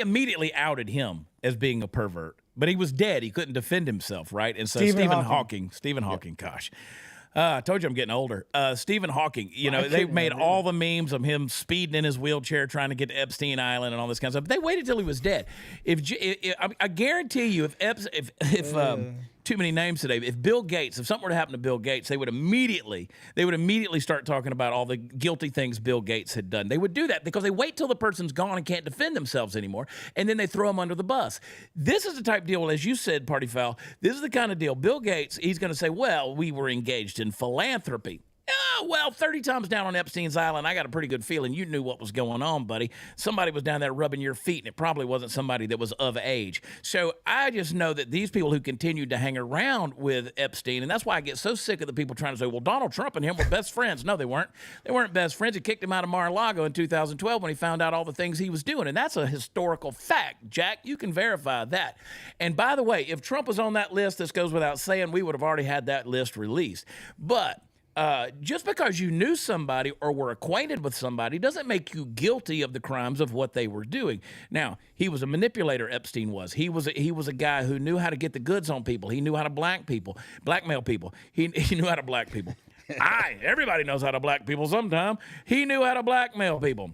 immediately outed him as being a pervert, but he was dead. He couldn't defend himself, right? And so Stephen Hawking, gosh. I told you I'm getting older. Stephen Hawking, they made all the memes of him speeding in his wheelchair trying to get to Epstein Island and all this kind of stuff. But they waited till he was dead. I guarantee you, if too many names today. If something were to happen to Bill Gates, they would immediately start talking about all the guilty things Bill Gates had done. They would do that because they wait till the person's gone and can't defend themselves anymore, and then they throw them under the bus. This is the type of deal, as you said, Party Foul, this is the kind of deal. Bill Gates, he's going to say, well, we were engaged in philanthropy. Oh, well, 30 times down on Epstein's Island, I got a pretty good feeling you knew what was going on, buddy. Somebody was down there rubbing your feet, and it probably wasn't somebody that was of age. So I just know that these people who continued to hang around with Epstein, and that's why I get so sick of the people trying to say, well, Donald Trump and him were best friends. No, they weren't. They weren't best friends. He kicked him out of Mar-a-Lago in 2012 when he found out all the things he was doing, and that's a historical fact, Jack. You can verify that. And by the way, if Trump was on that list, this goes without saying, we would have already had that list released. But just because you knew somebody or were acquainted with somebody doesn't make you guilty of the crimes of what they were doing. Now, he was a manipulator, Epstein was. He was a guy who knew how to get the goods on people. He knew how to blackmail people. He knew how to black people. Everybody knows how to black people sometime. He knew how to blackmail people.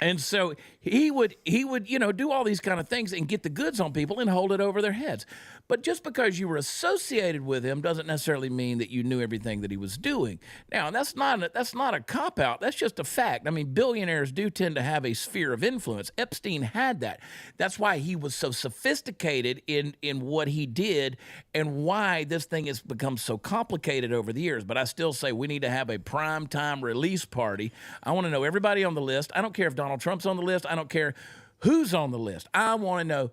And so he would, do all these kind of things and get the goods on people and hold it over their heads. But just because you were associated with him doesn't necessarily mean that you knew everything that he was doing. Now, that's not a cop-out. That's just a fact. I mean, billionaires do tend to have a sphere of influence. Epstein had that. That's why he was so sophisticated in what he did and why this thing has become so complicated over the years. But I still say we need to have a primetime release party. I want to know everybody on the list. I don't care if Donald Trump's on the list. I don't care who's on the list. I want to know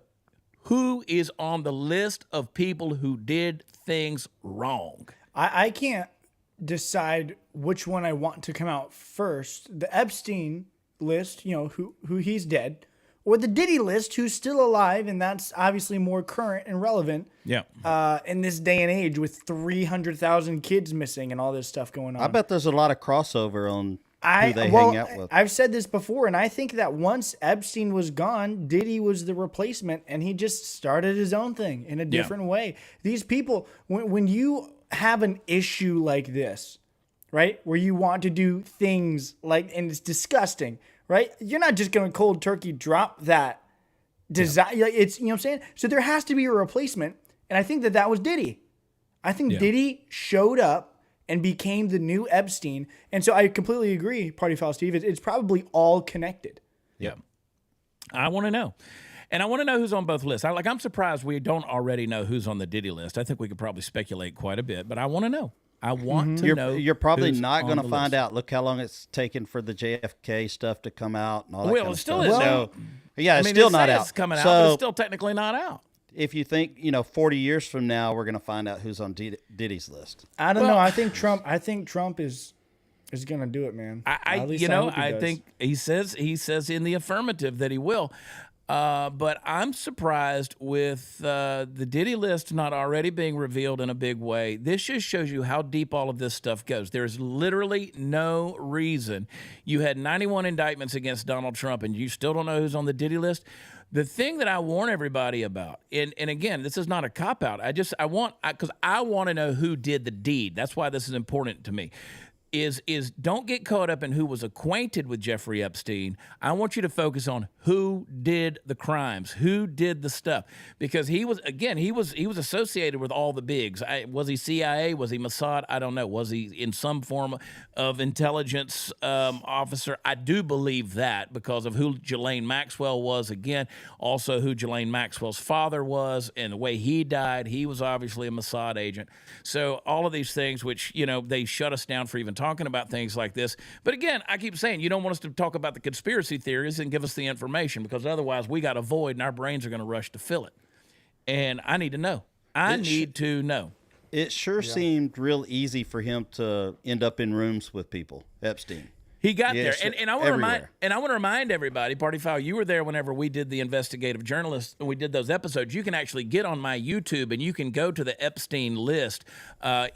who is on the list of people who did things wrong. I can't decide which one I want to come out first. The Epstein list, who he's dead, or the Diddy list, who's still alive, and that's obviously more current and relevant. Yeah. In this day and age with 300,000 kids missing and all this stuff going on. I bet there's a lot of crossover on who they hang out with. I've said this before, and I think that once Epstein was gone, Diddy was the replacement, and he just started his own thing in a different way. These people, when you have an issue like this, right, where you want to do things like, and it's disgusting, right? You're not just going to cold turkey drop that desire. It's, you know what I'm saying? So there has to be a replacement, and I think that was Diddy. I think Diddy showed up and became the new Epstein. And so I completely agree, Party Foul Steve. It's probably all connected. Yeah. I want to know. And I want to know who's on both lists. I'm surprised we don't already know who's on the Diddy list. I think we could probably speculate quite a bit, but I want to know. I want to know. You're probably not going to find out. Look how long it's taken for the JFK stuff to come out and all that kind of stuff. Well, it still is. It's still not out. It's coming out, but it's still technically not out. If you think, 40 years from now, we're going to find out who's on Diddy's list. I don't know. I think Trump is going to do it, man. I think he says in the affirmative that he will. But I'm surprised with the Diddy list not already being revealed in a big way. This just shows you how deep all of this stuff goes. There's literally no reason. You had 91 indictments against Donald Trump, and you still don't know who's on the Diddy list. The thing that I warn everybody about, and again, this is not a cop-out. Because I want to know who did the deed. That's why this is important to me. Is don't get caught up in who was acquainted with Jeffrey Epstein. I want you to focus on who did the crimes, who did the stuff, because he was associated with all the bigs. Was he CIA? Was he Mossad? I don't know. Was he in some form of intelligence officer? I do believe that because of who Ghislaine Maxwell was. Again, also who Ghislaine Maxwell's father was and the way he died. He was obviously a Mossad agent. So all of these things, which they shut us down for even talking about things like this. But again, I keep saying you don't want us to talk about the conspiracy theories and give us the information, because otherwise we got a void and our brains are going to rush to fill it. And I need to know. I need to know. It sure seemed real easy for him to end up in rooms with people, Epstein. He got there, and I want to remind everybody, Party Foul, you were there whenever we did the investigative journalists, and we did those episodes. You can actually get on my YouTube, and you can go to the Epstein list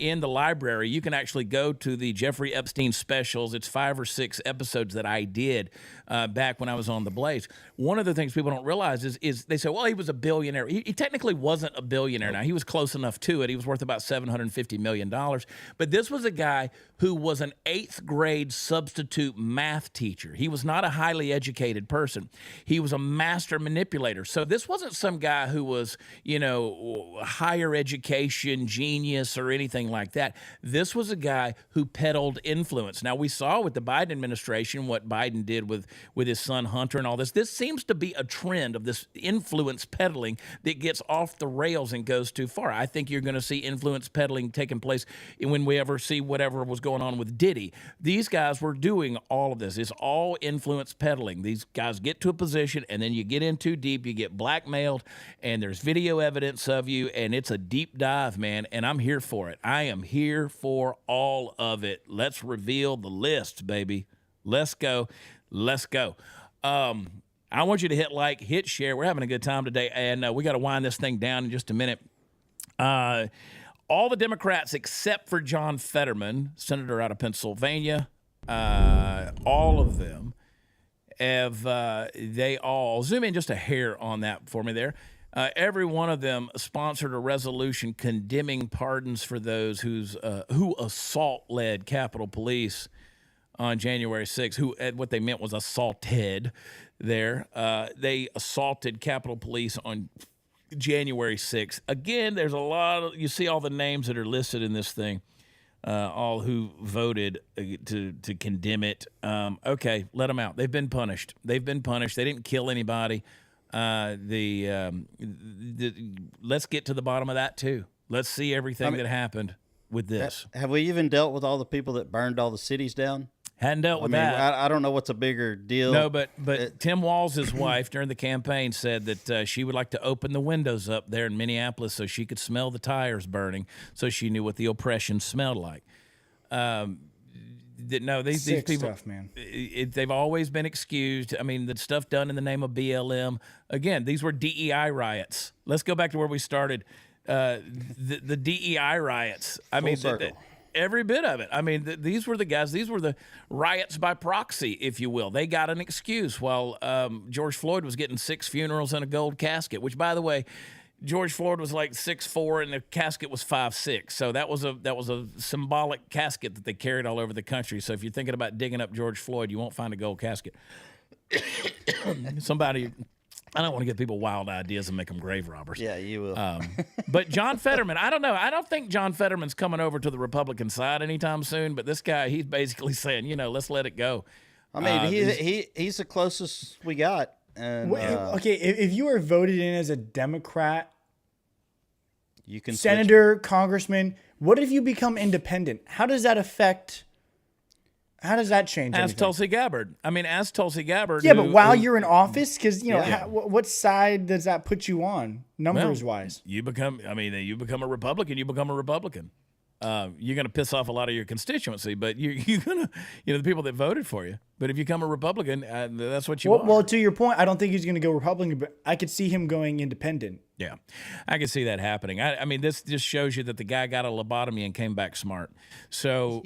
in the library. You can actually go to the Jeffrey Epstein specials. It's 5 or 6 episodes that I did back when I was on The Blaze. One of the things people don't realize is they say, well, he was a billionaire. He technically wasn't a billionaire. Now, he was close enough to it. He was worth about $750 million. But this was a guy who was an 8th grade substitute substitute math teacher. He was not a highly educated person. He was a master manipulator. So this wasn't some guy who was, higher education genius or anything like that. This was a guy who peddled influence. Now, we saw with the Biden administration what Biden did with his son Hunter and all this. This seems to be a trend of this influence peddling that gets off the rails and goes too far. I think you're going to see influence peddling taking place when we ever see whatever was going on with Diddy. These guys were doing all of this. It's all influence peddling. These guys get to a position, and then you get in too deep, you get blackmailed, and there's video evidence of you, and it's a deep dive, man, and I'm here for it. I am here for all of it. Let's reveal the list, baby. Let's go. Let's go. I want you to hit like, hit share. We're having a good time today, and we got to wind this thing down in just a minute. All the Democrats except for John Fetterman, senator out of Pennsylvania, all of them have, they all, zoom in just a hair on that for me there. Every one of them sponsored a resolution condemning pardons for those who assault-led Capitol Police on January 6th, who what they meant was assaulted there. They assaulted Capitol Police on January 6th. Again, there's a lot of, you see all the names that are listed in this thing, all who voted to condemn it. Okay, let them out. They've been punished. They've been punished. They didn't kill anybody. Let's get to the bottom of that too. Let's see everything that happened with this. Have we even dealt with all the people that burned all the cities down? Hadn't dealt with that. I don't know what's a bigger deal. No, but Tim Walz's wife during the campaign said that she would like to open the windows up there in Minneapolis so she could smell the tires burning, so she knew what the oppression smelled like. These people, stuff, man. They've always been excused. I mean, the stuff done in the name of BLM. Again, these were DEI riots. Let's go back to where we started. The DEI riots. I mean, every bit of it. I mean, these were the guys. These were the riots by proxy, if you will. They got an excuse while George Floyd was getting 6 funerals and a gold casket. Which, by the way, George Floyd was like 6'4", and the casket was 5'6". So that was a symbolic casket that they carried all over the country. So if you're thinking about digging up George Floyd, you won't find a gold casket. Somebody. I don't want to give people wild ideas and make them grave robbers. Yeah, you will. But John Fetterman, I don't know. I don't think John Fetterman's coming over to the Republican side anytime soon. But this guy, he's basically saying, let's let it go. I mean, he's the closest we got. And, okay, if you are voted in as a Democrat, you can senator, congressman, what if you become independent? How does that affect? How does that change? Ask Tulsi Gabbard. Yeah, but while you're in office, because what side does that put you on, numbers wise? You become a Republican. You become a Republican. You're going to piss off a lot of your constituency, but you're going to, the people that voted for you. But if you become a Republican, that's what you are. Well, to your point, I don't think he's going to go Republican, but I could see him going independent. Yeah, I can see that happening. I mean, this just shows you that the guy got a lobotomy and came back smart. So,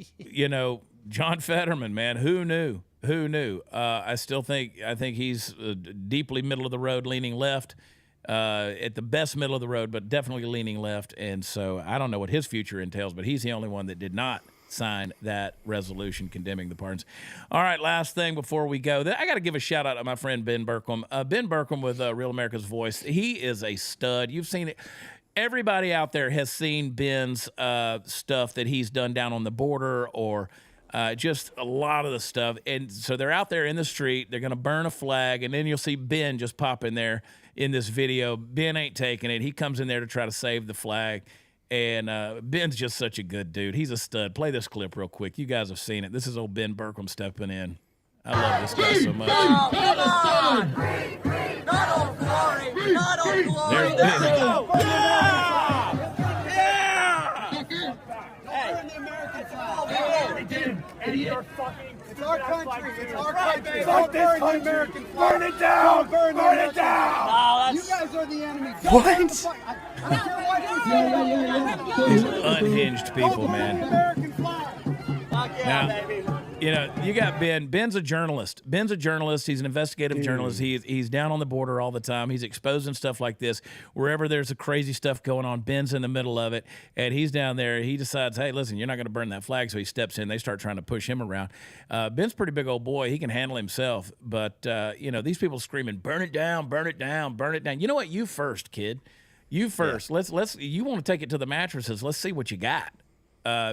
John Fetterman, man, who knew? Who knew? I think he's deeply middle of the road, leaning left. At the best middle of the road, but definitely leaning left. And so I don't know what his future entails, but he's the only one that did not sign that resolution condemning the pardons. All right, last thing before we go. I got to give a shout out to my friend Ben Berkholm. Ben Berkholm with Real America's Voice. He is a stud. You've seen it. Everybody out there has seen Ben's stuff that he's done down on the border or just a lot of the stuff. And so they're out there in the street. They're going to burn a flag, and then you'll see Ben just pop in there in this video. Ben ain't taking it. He comes in there to try to save the flag. And Ben's just such a good dude. He's a stud. Play this clip real quick. You guys have seen it. This is old Ben Berkholm stepping in. I love this guy so much. Oh, come on! Not Old Glory! Not Old Glory! There's Ben. It's our country. It's our country. Fuck this country. Burn it down. Burn it down. You guys are the enemy. What? I don't care what you say. These unhinged people, man. American flag. Fuck yeah, baby. You know, you got Ben. Ben's a journalist. Ben's a journalist. He's an investigative journalist. He's down on the border all the time. He's exposing stuff like this. Wherever there's a crazy stuff going on, Ben's in the middle of it, and he's down there. He decides, hey, listen, you're not going to burn that flag, so he steps in. They start trying to push him around. Ben's a pretty big old boy. He can handle himself, but, you know, these people screaming, burn it down, burn it down, burn it down. You know what? You first, kid. You first. Yeah. Let's. You want to take it to the mattresses. Let's see what you got.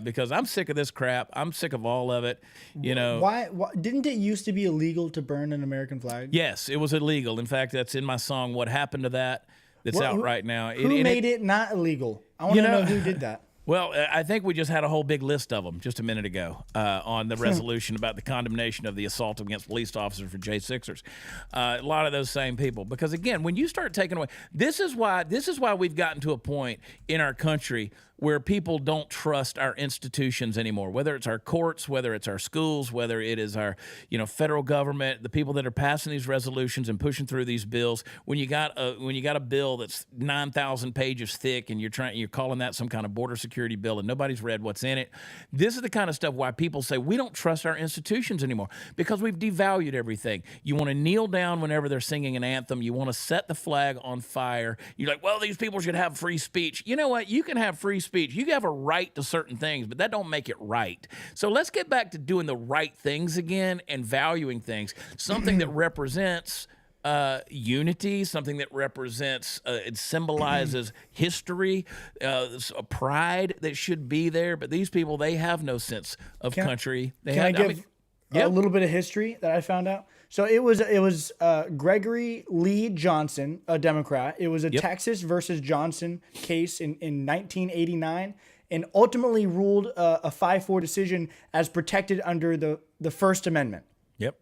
Because I'm sick of this crap. I'm sick of all of it. You know, why didn't it used to be illegal to burn an American flag? Yes, it was illegal. In fact, that's in my song. What happened to that? That's out right now. Who made it not illegal? I want to know who did that. Well, I think we just had a whole big list of them just a minute ago on the resolution about the condemnation of the assault against police officers for J6ers. A lot of those same people. Because, again, when you start taking away – this is why we've gotten to a point in our country where people don't trust our institutions anymore, whether it's our courts, whether it's our schools, whether it is our federal government, the people that are passing these resolutions and pushing through these bills. When you got a bill that's 9,000 pages thick and you're calling that some kind of border security bill and nobody's read what's in it, this is the kind of stuff why people say we don't trust our institutions anymore because we've devalued everything. You want to kneel down whenever they're singing an anthem. You want to set the flag on fire. You're like, well, these people should have free speech. You know what? You can have free speech. You have a right to certain things, but that don't make it right. So let's get back to doing the right things again and valuing things. Something that represents unity, something that represents, it symbolizes history, pride that should be there. But these people, they have no sense of country. Can I give a little bit of history that I found out? So it was Gregory Lee Johnson, a Democrat. It was a Texas versus Johnson case in 1989, and ultimately ruled a 5-4 decision as protected under the First Amendment. Yep.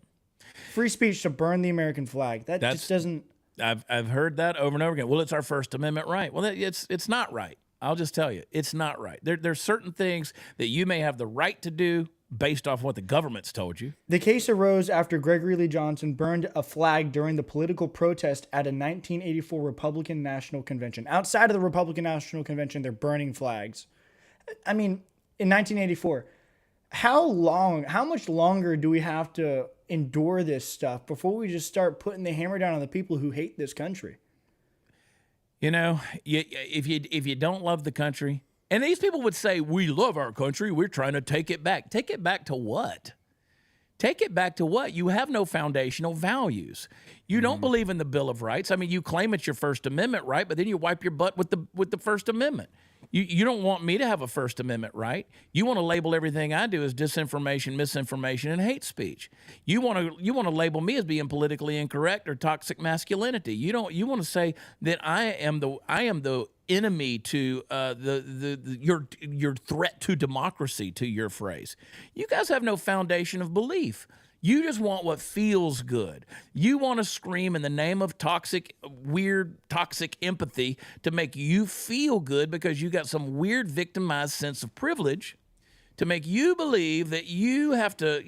Free speech to burn the American flag. That's just doesn't. I've heard that over and over again. Well, it's our First Amendment right. Well, it's not right. I'll just tell you, it's not right. There's certain things that you may have the right to do based off what the government's told you. The case arose after Gregory Lee Johnson burned a flag during the political protest at a 1984 Republican National Convention. Outside of the Republican National Convention, they're burning flags. I mean, in 1984, how much longer do we have to endure this stuff before we just start putting the hammer down on the people who hate this country? You know, if you don't love the country, and these people would say, we love our country, we're trying to take it back. Take it back to what? Take it back to what? You have no foundational values. You don't believe in the Bill of Rights. I mean, you claim it's your First Amendment right, but then you wipe your butt with the First Amendment. You don't want me to have a First Amendment right. You want to label everything I do as disinformation, misinformation, and hate speech. You want to label me as being politically incorrect or toxic masculinity. You want to say that I am the enemy to your threat to democracy, to your phrase. You guys have no foundation of belief. You just want what feels good. You want to scream in the name of weird toxic empathy to make you feel good because you got some weird victimized sense of privilege to make you believe that you have to,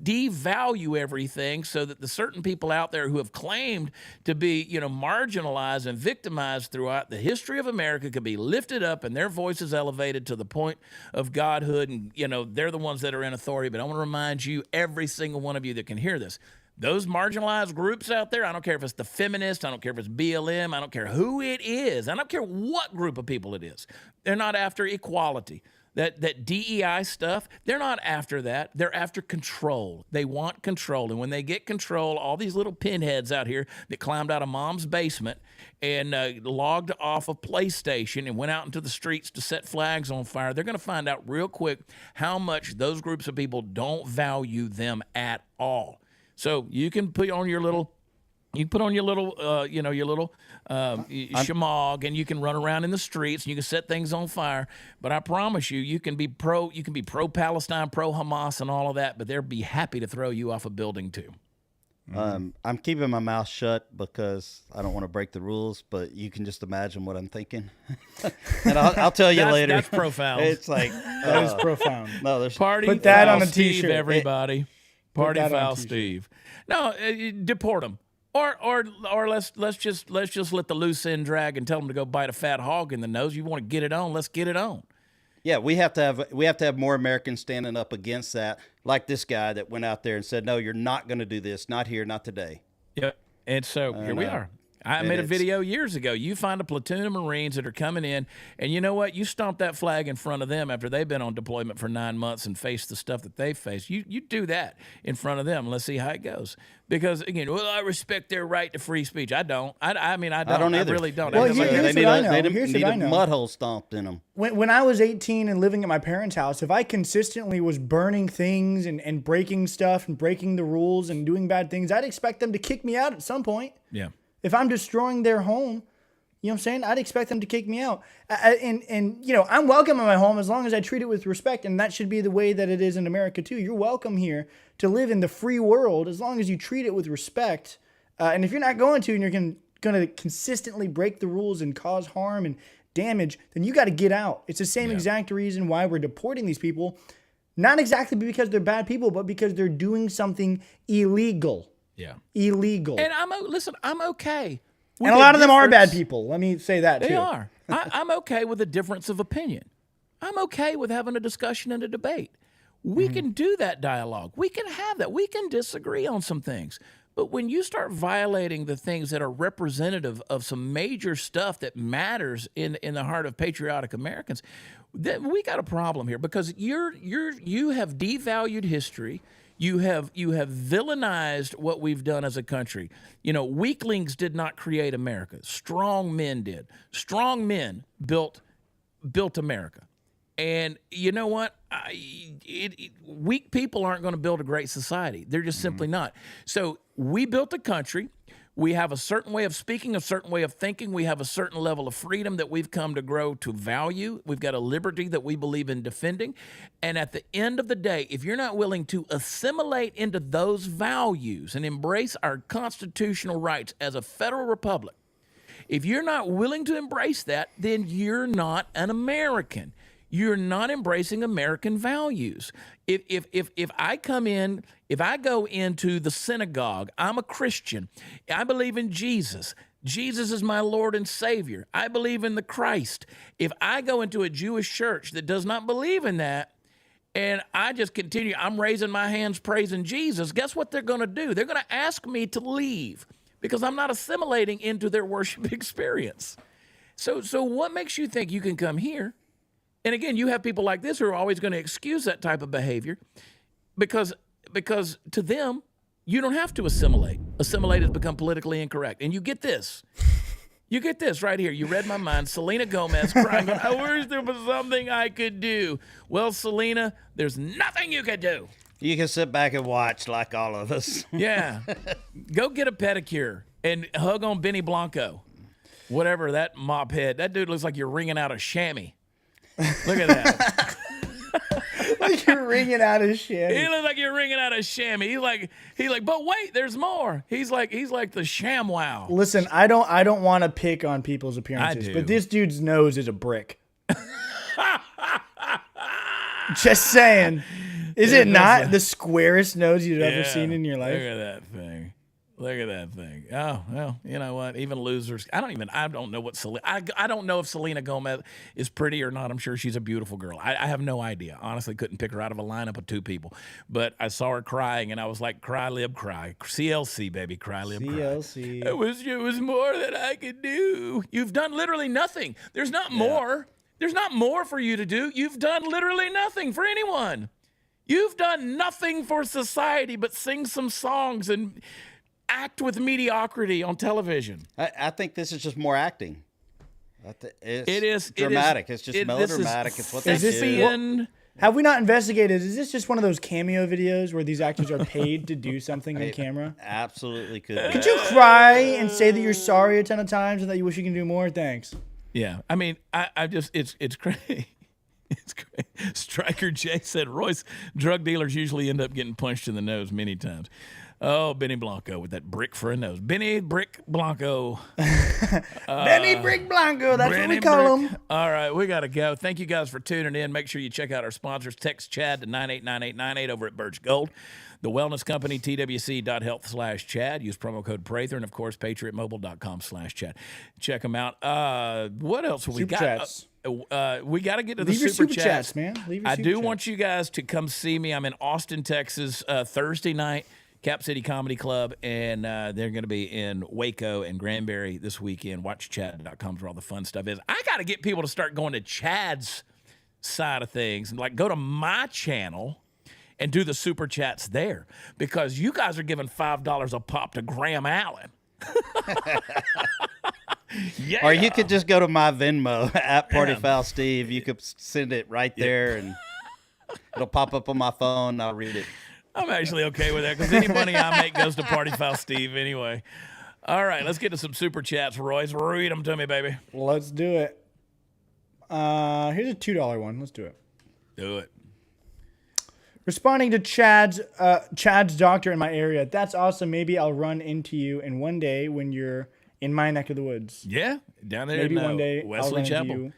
devalue everything so that the certain people out there who have claimed to be, marginalized and victimized throughout the history of America could be lifted up and their voices elevated to the point of godhood. And, they're the ones that are in authority. But I want to remind you, every single one of you that can hear this, those marginalized groups out there, I don't care if it's the feminists, I don't care if it's BLM, I don't care who it is, I don't care what group of people it is. They're not after equality. That DEI stuff, they're not after that. They're after control. They want control. And when they get control, all these little pinheads out here that climbed out of mom's basement and logged off of PlayStation and went out into the streets to set flags on fire, they're going to find out real quick how much those groups of people don't value them at all. So you can put on your little shamog, and you can run around in the streets and you can set things on fire. But I promise you can be pro-Palestine, pro-Hamas, and all of that. But they'll be happy to throw you off a building too. I'm keeping my mouth shut because I don't want to break the rules. But you can just imagine what I'm thinking, and I'll tell you later. That's profound. It's like that is profound. No, there's party. Put that foul on a Steve, t-shirt. Everybody. Party foul Steve. No, deport him. Or let's just let the loose end drag and tell them to go bite a fat hog in the nose. You want to get it on? Let's get it on. Yeah, we have to have more Americans standing up against that, like this guy that went out there and said, "No, you're not going to do this. Not here, not today." Yep. And so here we are. I made a video years ago. You find a platoon of Marines that are coming in, and you know what? You stomp that flag in front of them after they've been on deployment for 9 months and faced the stuff that they've faced. You do that in front of them. Let's see how it goes. Because, again, well, I respect their right to free speech. I don't. I mean, I don't. I don't either. I really don't. Well, I here's what I know. They Here's need what I a know. mud hole stomped in them. When I was 18 and living at my parents' house, if I consistently was burning things and breaking stuff and breaking the rules and doing bad things, I'd expect them to kick me out at some point. Yeah. If I'm destroying their home, you know what I'm saying? I'd expect them to kick me out. And you know, I'm welcome in my home as long as I treat it with respect, and that should be the way that it is in America too. You're welcome here to live in the free world as long as you treat it with respect. And if you're not going to, and you're going to consistently break the rules and cause harm and damage, then you got to get out. It's the same exact reason why we're deporting these people. Not exactly because they're bad people, but because they're doing something illegal. Yeah. Illegal. And I'm okay. And a lot of them are bad people. Let me say that too. They are. I'm okay with a difference of opinion. I'm okay with having a discussion and a debate. We can do that dialogue. We can have that. We can disagree on some things. But when you start violating the things that are representative of some major stuff that matters in the heart of patriotic Americans, then we got a problem here, because you have devalued history. You have villainized what we've done as a country. You know, weaklings did not create America. Strong men did. Strong men built America. And you know what? Weak people aren't going to build a great society. They're just simply not. So we built a country. We have a certain way of speaking, a certain way of thinking. We have a certain level of freedom that we've come to grow to value. We've got a liberty that we believe in defending. And at the end of the day, if you're not willing to assimilate into those values and embrace our constitutional rights as a federal republic, if you're not willing to embrace that, then you're not an American. You're not embracing American values. If I come in, if I go into the synagogue, I'm a Christian. I believe in Jesus. Jesus is my Lord and Savior. I believe in the Christ. If I go into a Jewish church that does not believe in that, and I just continue, I'm raising my hands praising Jesus, guess what they're going to do? They're going to ask me to leave because I'm not assimilating into their worship experience. So what makes you think you can come here? And again, you have people like this who are always going to excuse that type of behavior because to them, you don't have to assimilate. Assimilate has become politically incorrect. And you get this. You get this right here. You read my mind. Selena Gomez crying, I wish there was something I could do. Well, Selena, there's nothing you could do. You can sit back and watch like all of us. Yeah. Go get a pedicure and hug on Benny Blanco. Whatever, that mop head. That dude looks like you're wringing out a chamois. Look at that. Like you're wringing out his chamois. He looks like you're wringing out a chamois. He's like, but wait, there's more. He's like the ShamWow. Listen, I don't want to pick on people's appearances, I do. but this dude's nose is a brick. Just saying. Is it not the squarest nose you've ever seen in your life? Look at that thing. Look at that thing. Oh, well, you know what? Even losers. I don't know what I don't know if Selena Gomez is pretty or not. I'm sure she's a beautiful girl. I have no idea. Honestly, couldn't pick her out of a lineup of two people. But I saw her crying, and I was like, cry, lib, cry. CLC, baby. Cry, lib, cry. CLC. It was more than I could do. You've done literally nothing. There's not more. There's not more for you to do. You've done literally nothing for anyone. You've done nothing for society but sing some songs and act with mediocrity on television. I think this is just more acting. It is dramatic. It's just melodramatic. It's what they do. Have we not investigated? Is this just one of those cameo videos where these actors are paid to do something on camera? Absolutely could be. Could you cry and say that you're sorry a ton of times and that you wish you can do more? Thanks. Yeah. I mean, I just, it's crazy. It's great. Striker J said, Royce, drug dealers usually end up getting punched in the nose many times. Oh, Benny Blanco with that brick for a nose. Benny Brick Blanco. Benny Brick Blanco. That's what Benny we call Brick. him. All right, we got to go. Thank you guys for tuning in. Make sure you check out our sponsors. Text Chad to 989898 over at Birch Gold. The Wellness Company, twc.health/Chad. Use promo code Prather. And, of course, patriotmobile.com/Chad. Check them out. What else have we Super got? chats. We got to get to Leave the your super super chats. chats, man. Leave your I super do chats. want you guys to come see me. I'm in Austin, Texas, Thursday night, Cap City Comedy Club, and they're going to be in Waco and Granbury this weekend. WatchChad.com is where all the fun stuff is. I got to get people to start going to Chad's side of things and like go to my channel and do the super chats there because you guys are giving $5 a pop to Graham Allen. Yeah. Or you could just go to my Venmo at PartyFoul Steve. You could send it right there, and it'll pop up on my phone. And I'll read it. I'm actually okay with that because any money I make goes to Party Foul Steve anyway. All right, let's get to some super chats, Royce. Read them to me, baby. Let's do it. Here's a $2 one. Let's do it. Do it. Responding to Chad's doctor in my area. That's awesome. Maybe I'll run into you in one day when you're in my neck of the woods. Yeah, down there Maybe in one day Wesley I'll run into Chapel. you.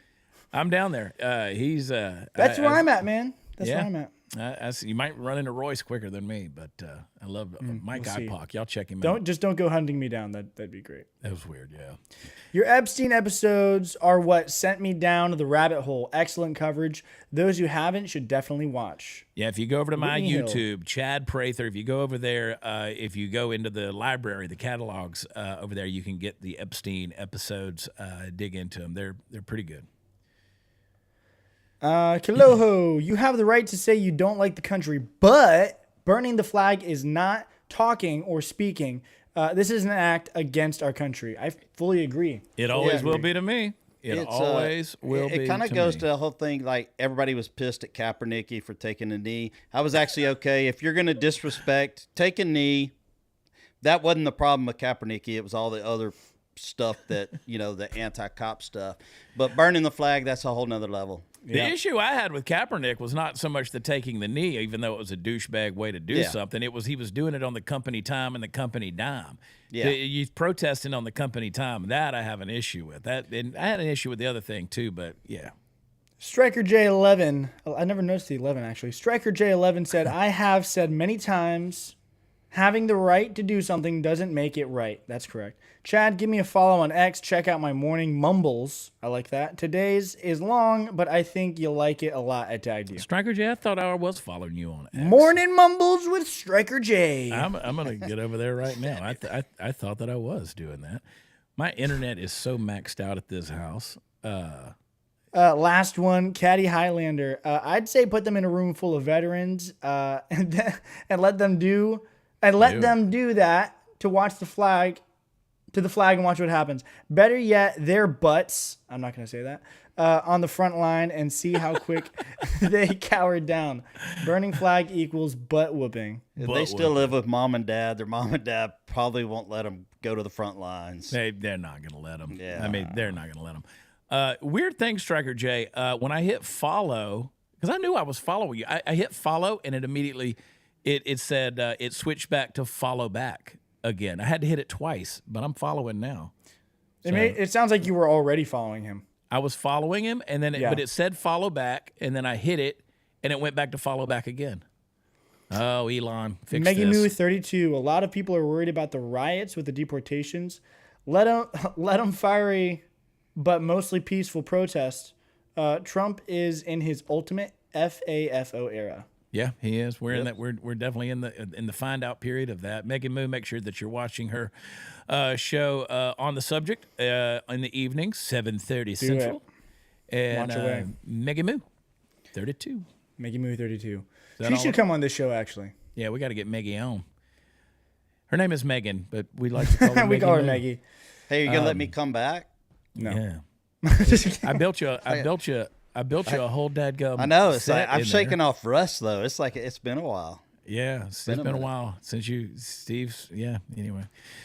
I'm down there. He's That's where I'm at, man. That's where I'm at. I see. You might run into Royce quicker than me, but I love Mike we'll see. Ipock. Y'all check him out. Just don't go hunting me down. That'd be great. That was weird, yeah. Your Epstein episodes are what sent me down to the rabbit hole. Excellent coverage. Those who haven't should definitely watch. Yeah, if you go over to my Whitney Hill. YouTube, Chad Prather, if you go over there, if you go into the library, the catalogs over there, you can get the Epstein episodes, dig into them. They're pretty good. Kiloho, you have the right to say you don't like the country, but burning the flag is not talking or speaking. This is an act against our country. I fully agree. It always will be to me. It always will be. It kind of to goes me. to the whole thing. Like everybody was pissed at Kaepernick for taking a knee. I was actually okay. If you're going to disrespect, take a knee. That wasn't the problem with Kaepernick. It was all the other stuff that the anti-cop stuff. But burning the flag, that's a whole nother level. The issue I had with Kaepernick was not so much the taking the knee, even though it was a douchebag way to do something. It was he was doing it on the company time and the company dime. Yeah. He's protesting on the company time. That I have an issue with. That, and I had an issue with the other thing too, but yeah. Striker J11. I never noticed the 11 actually. Striker J11 said, I have said many times having the right to do something doesn't make it right. That's correct. Chad, give me a follow on X. Check out my morning mumbles. I like that. Today's is long, but I think you'll like it a lot. I tagged you. Striker J, I thought I was following you on X. Morning mumbles with Striker J. I'm going to get over there right now. I thought that I was doing that. My internet is so maxed out at this house. Last one, Caddy Highlander. I'd say put them in a room full of veterans and let them do that to watch the flag and watch what happens. Better yet, their butts, I'm not going to say that, on the front line and see how quick they cower down. Burning flag equals butt whooping. If they still live with mom and dad, their mom and dad probably won't let them go to the front lines. They're not going to let them. Yeah. I mean, they're not going to let them. Weird thing, Striker J, when I hit follow, because I knew I was following you, I hit follow and it immediately, it said it switched back to follow back again. I had to hit it twice, but I'm following now. It sounds like you were already following him. I was following him, and then but it said follow back, and then I hit it, and it went back to follow back again. Oh, Elon, fix Meggy this. Moo 32. A lot of people are worried about the riots with the deportations. Let them fiery, but mostly peaceful protest. Trump is in his ultimate FAFO era. Yeah, he is. We're in that. We're definitely in the find out period of that. Megan Moo, make sure that you're watching her show on the subject in the evening, 7:30 Central. And Watch away. Megan Moo, 32. Meggy Moo 32. that She all should of- come on this show, actually. Yeah, we got to get Meggie on. Her name is Megan, but we like to call her We Meggie call her Moo. Meggy. Hey, you gonna let me come back? No. Yeah. I built you a whole dadgum. I know. It's set like I'm in shaking there. off rust though. It's like it's been a while. Yeah, it's been been a a minute. while since Steve's. Yeah. Anyway,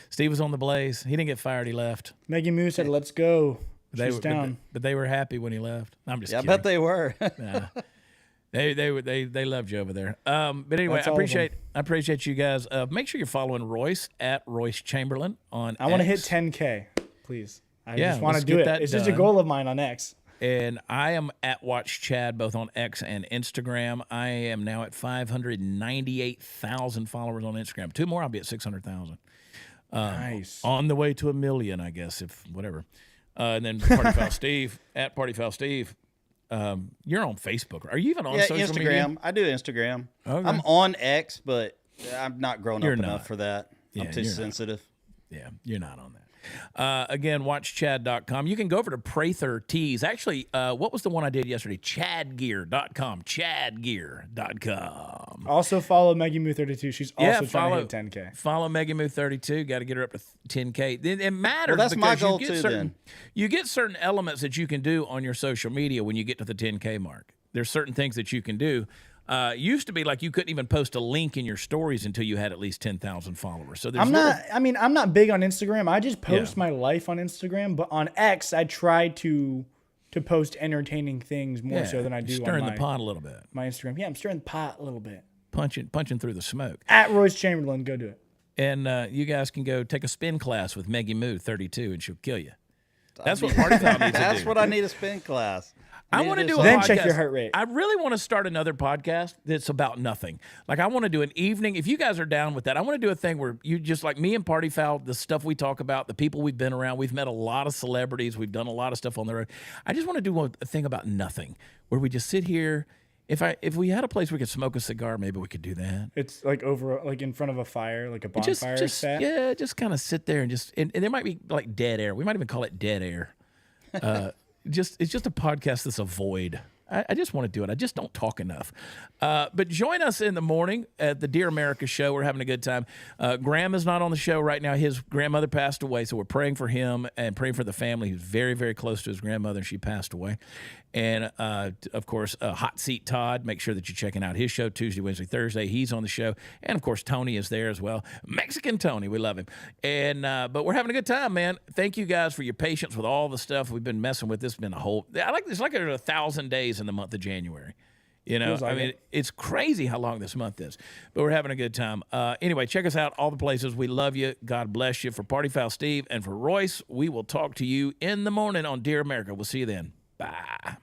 Steve was on the blaze. He didn't get fired. He left. Meggy Moo said, let's go. They She's were down. but they were happy when he left. I'm just Yeah, I kidding. bet they were. They loved you over there. But anyway, That's I all of them. appreciate you guys. Make sure you're following Royce at Royce Chamberlain on I want to hit X. 10K, please. I Yeah, just want to let's do get it. that It's just a done. goal of mine on X. And I am at Watch Chad both on X and Instagram. I am now at 598,000 followers on Instagram. 2 more, I'll be at 600,000. Nice. On the way to 1 million, I guess, if whatever. And then Party Foul Steve at Party Foul Steve. You're on Facebook. Are you even on social Instagram. media? I do Instagram. Okay. I'm on X, but I'm not grown You're up not. enough for that. Yeah, I'm too you're not. sensitive. Yeah, you're not on that. Again, watchchad.com. You can go over to Prather Tees. Actually, what was the one I did yesterday? Chadgear.com. Chadgear.com. Also follow Maggie Moo 32. She's also trying to hit 10K. Follow Megan Moo 32. Got to get her up to 10K. It matters. Well, that's my because goal you get too, certain, you get certain elements that you can do on your social media when you get to the 10K mark. There's certain things that you can do. Used to be like you couldn't even post a link in your stories until you had at least 10,000 followers. So there's I'm not big on Instagram. I just post Yeah. my life on Instagram, but on X I try to post entertaining things more so than I do stirring on the pot a little bit, my Instagram. Yeah, I'm stirring the pot a little bit. punching through the smoke. At Royce Chamberlain, go do it. And you guys can go take a spin class with Maggie Moo 32, and she'll kill you. That's what Party Foul needs to do. That's what I need a spin class. I want to do a Then podcast. check your heart rate. I really want to start another podcast that's about nothing. Like I want to do an evening. If you guys are down with that, I want to do a thing where you just like me and Party Foul, the stuff we talk about, the people we've been around. We've met a lot of celebrities. We've done a lot of stuff on the road. I just want to do a thing about nothing where we just sit here. If we had a place we could smoke a cigar, maybe we could do that. It's like like in front of a fire, like a bonfire set. Yeah, just kind of sit there and and there might be like dead air. We might even call it dead air. It's just a podcast that's a void. I just want to do it. I just don't talk enough. But join us in the morning at the Dear America show. We're having a good time. Graham is not on the show right now. His grandmother passed away, so we're praying for him and praying for the family. He's very, very close to his grandmother, and she passed away. And, of course, Hot Seat Todd. Make sure that you're checking out his show Tuesday, Wednesday, Thursday. He's on the show. And, of course, Tony is there as well. Mexican Tony. We love him. And but we're having a good time, man. Thank you guys for your patience with all the stuff we've been messing with. This has been it's like there's 1,000 days in the month of January. You know, Feels like I mean, it. it's crazy how long this month is, but we're having a good time. Anyway, check us out all the places. We love you. God bless you. For Party Foul Steve and for Royce, we will talk to you in the morning on Dear America. We'll see you then. Bye.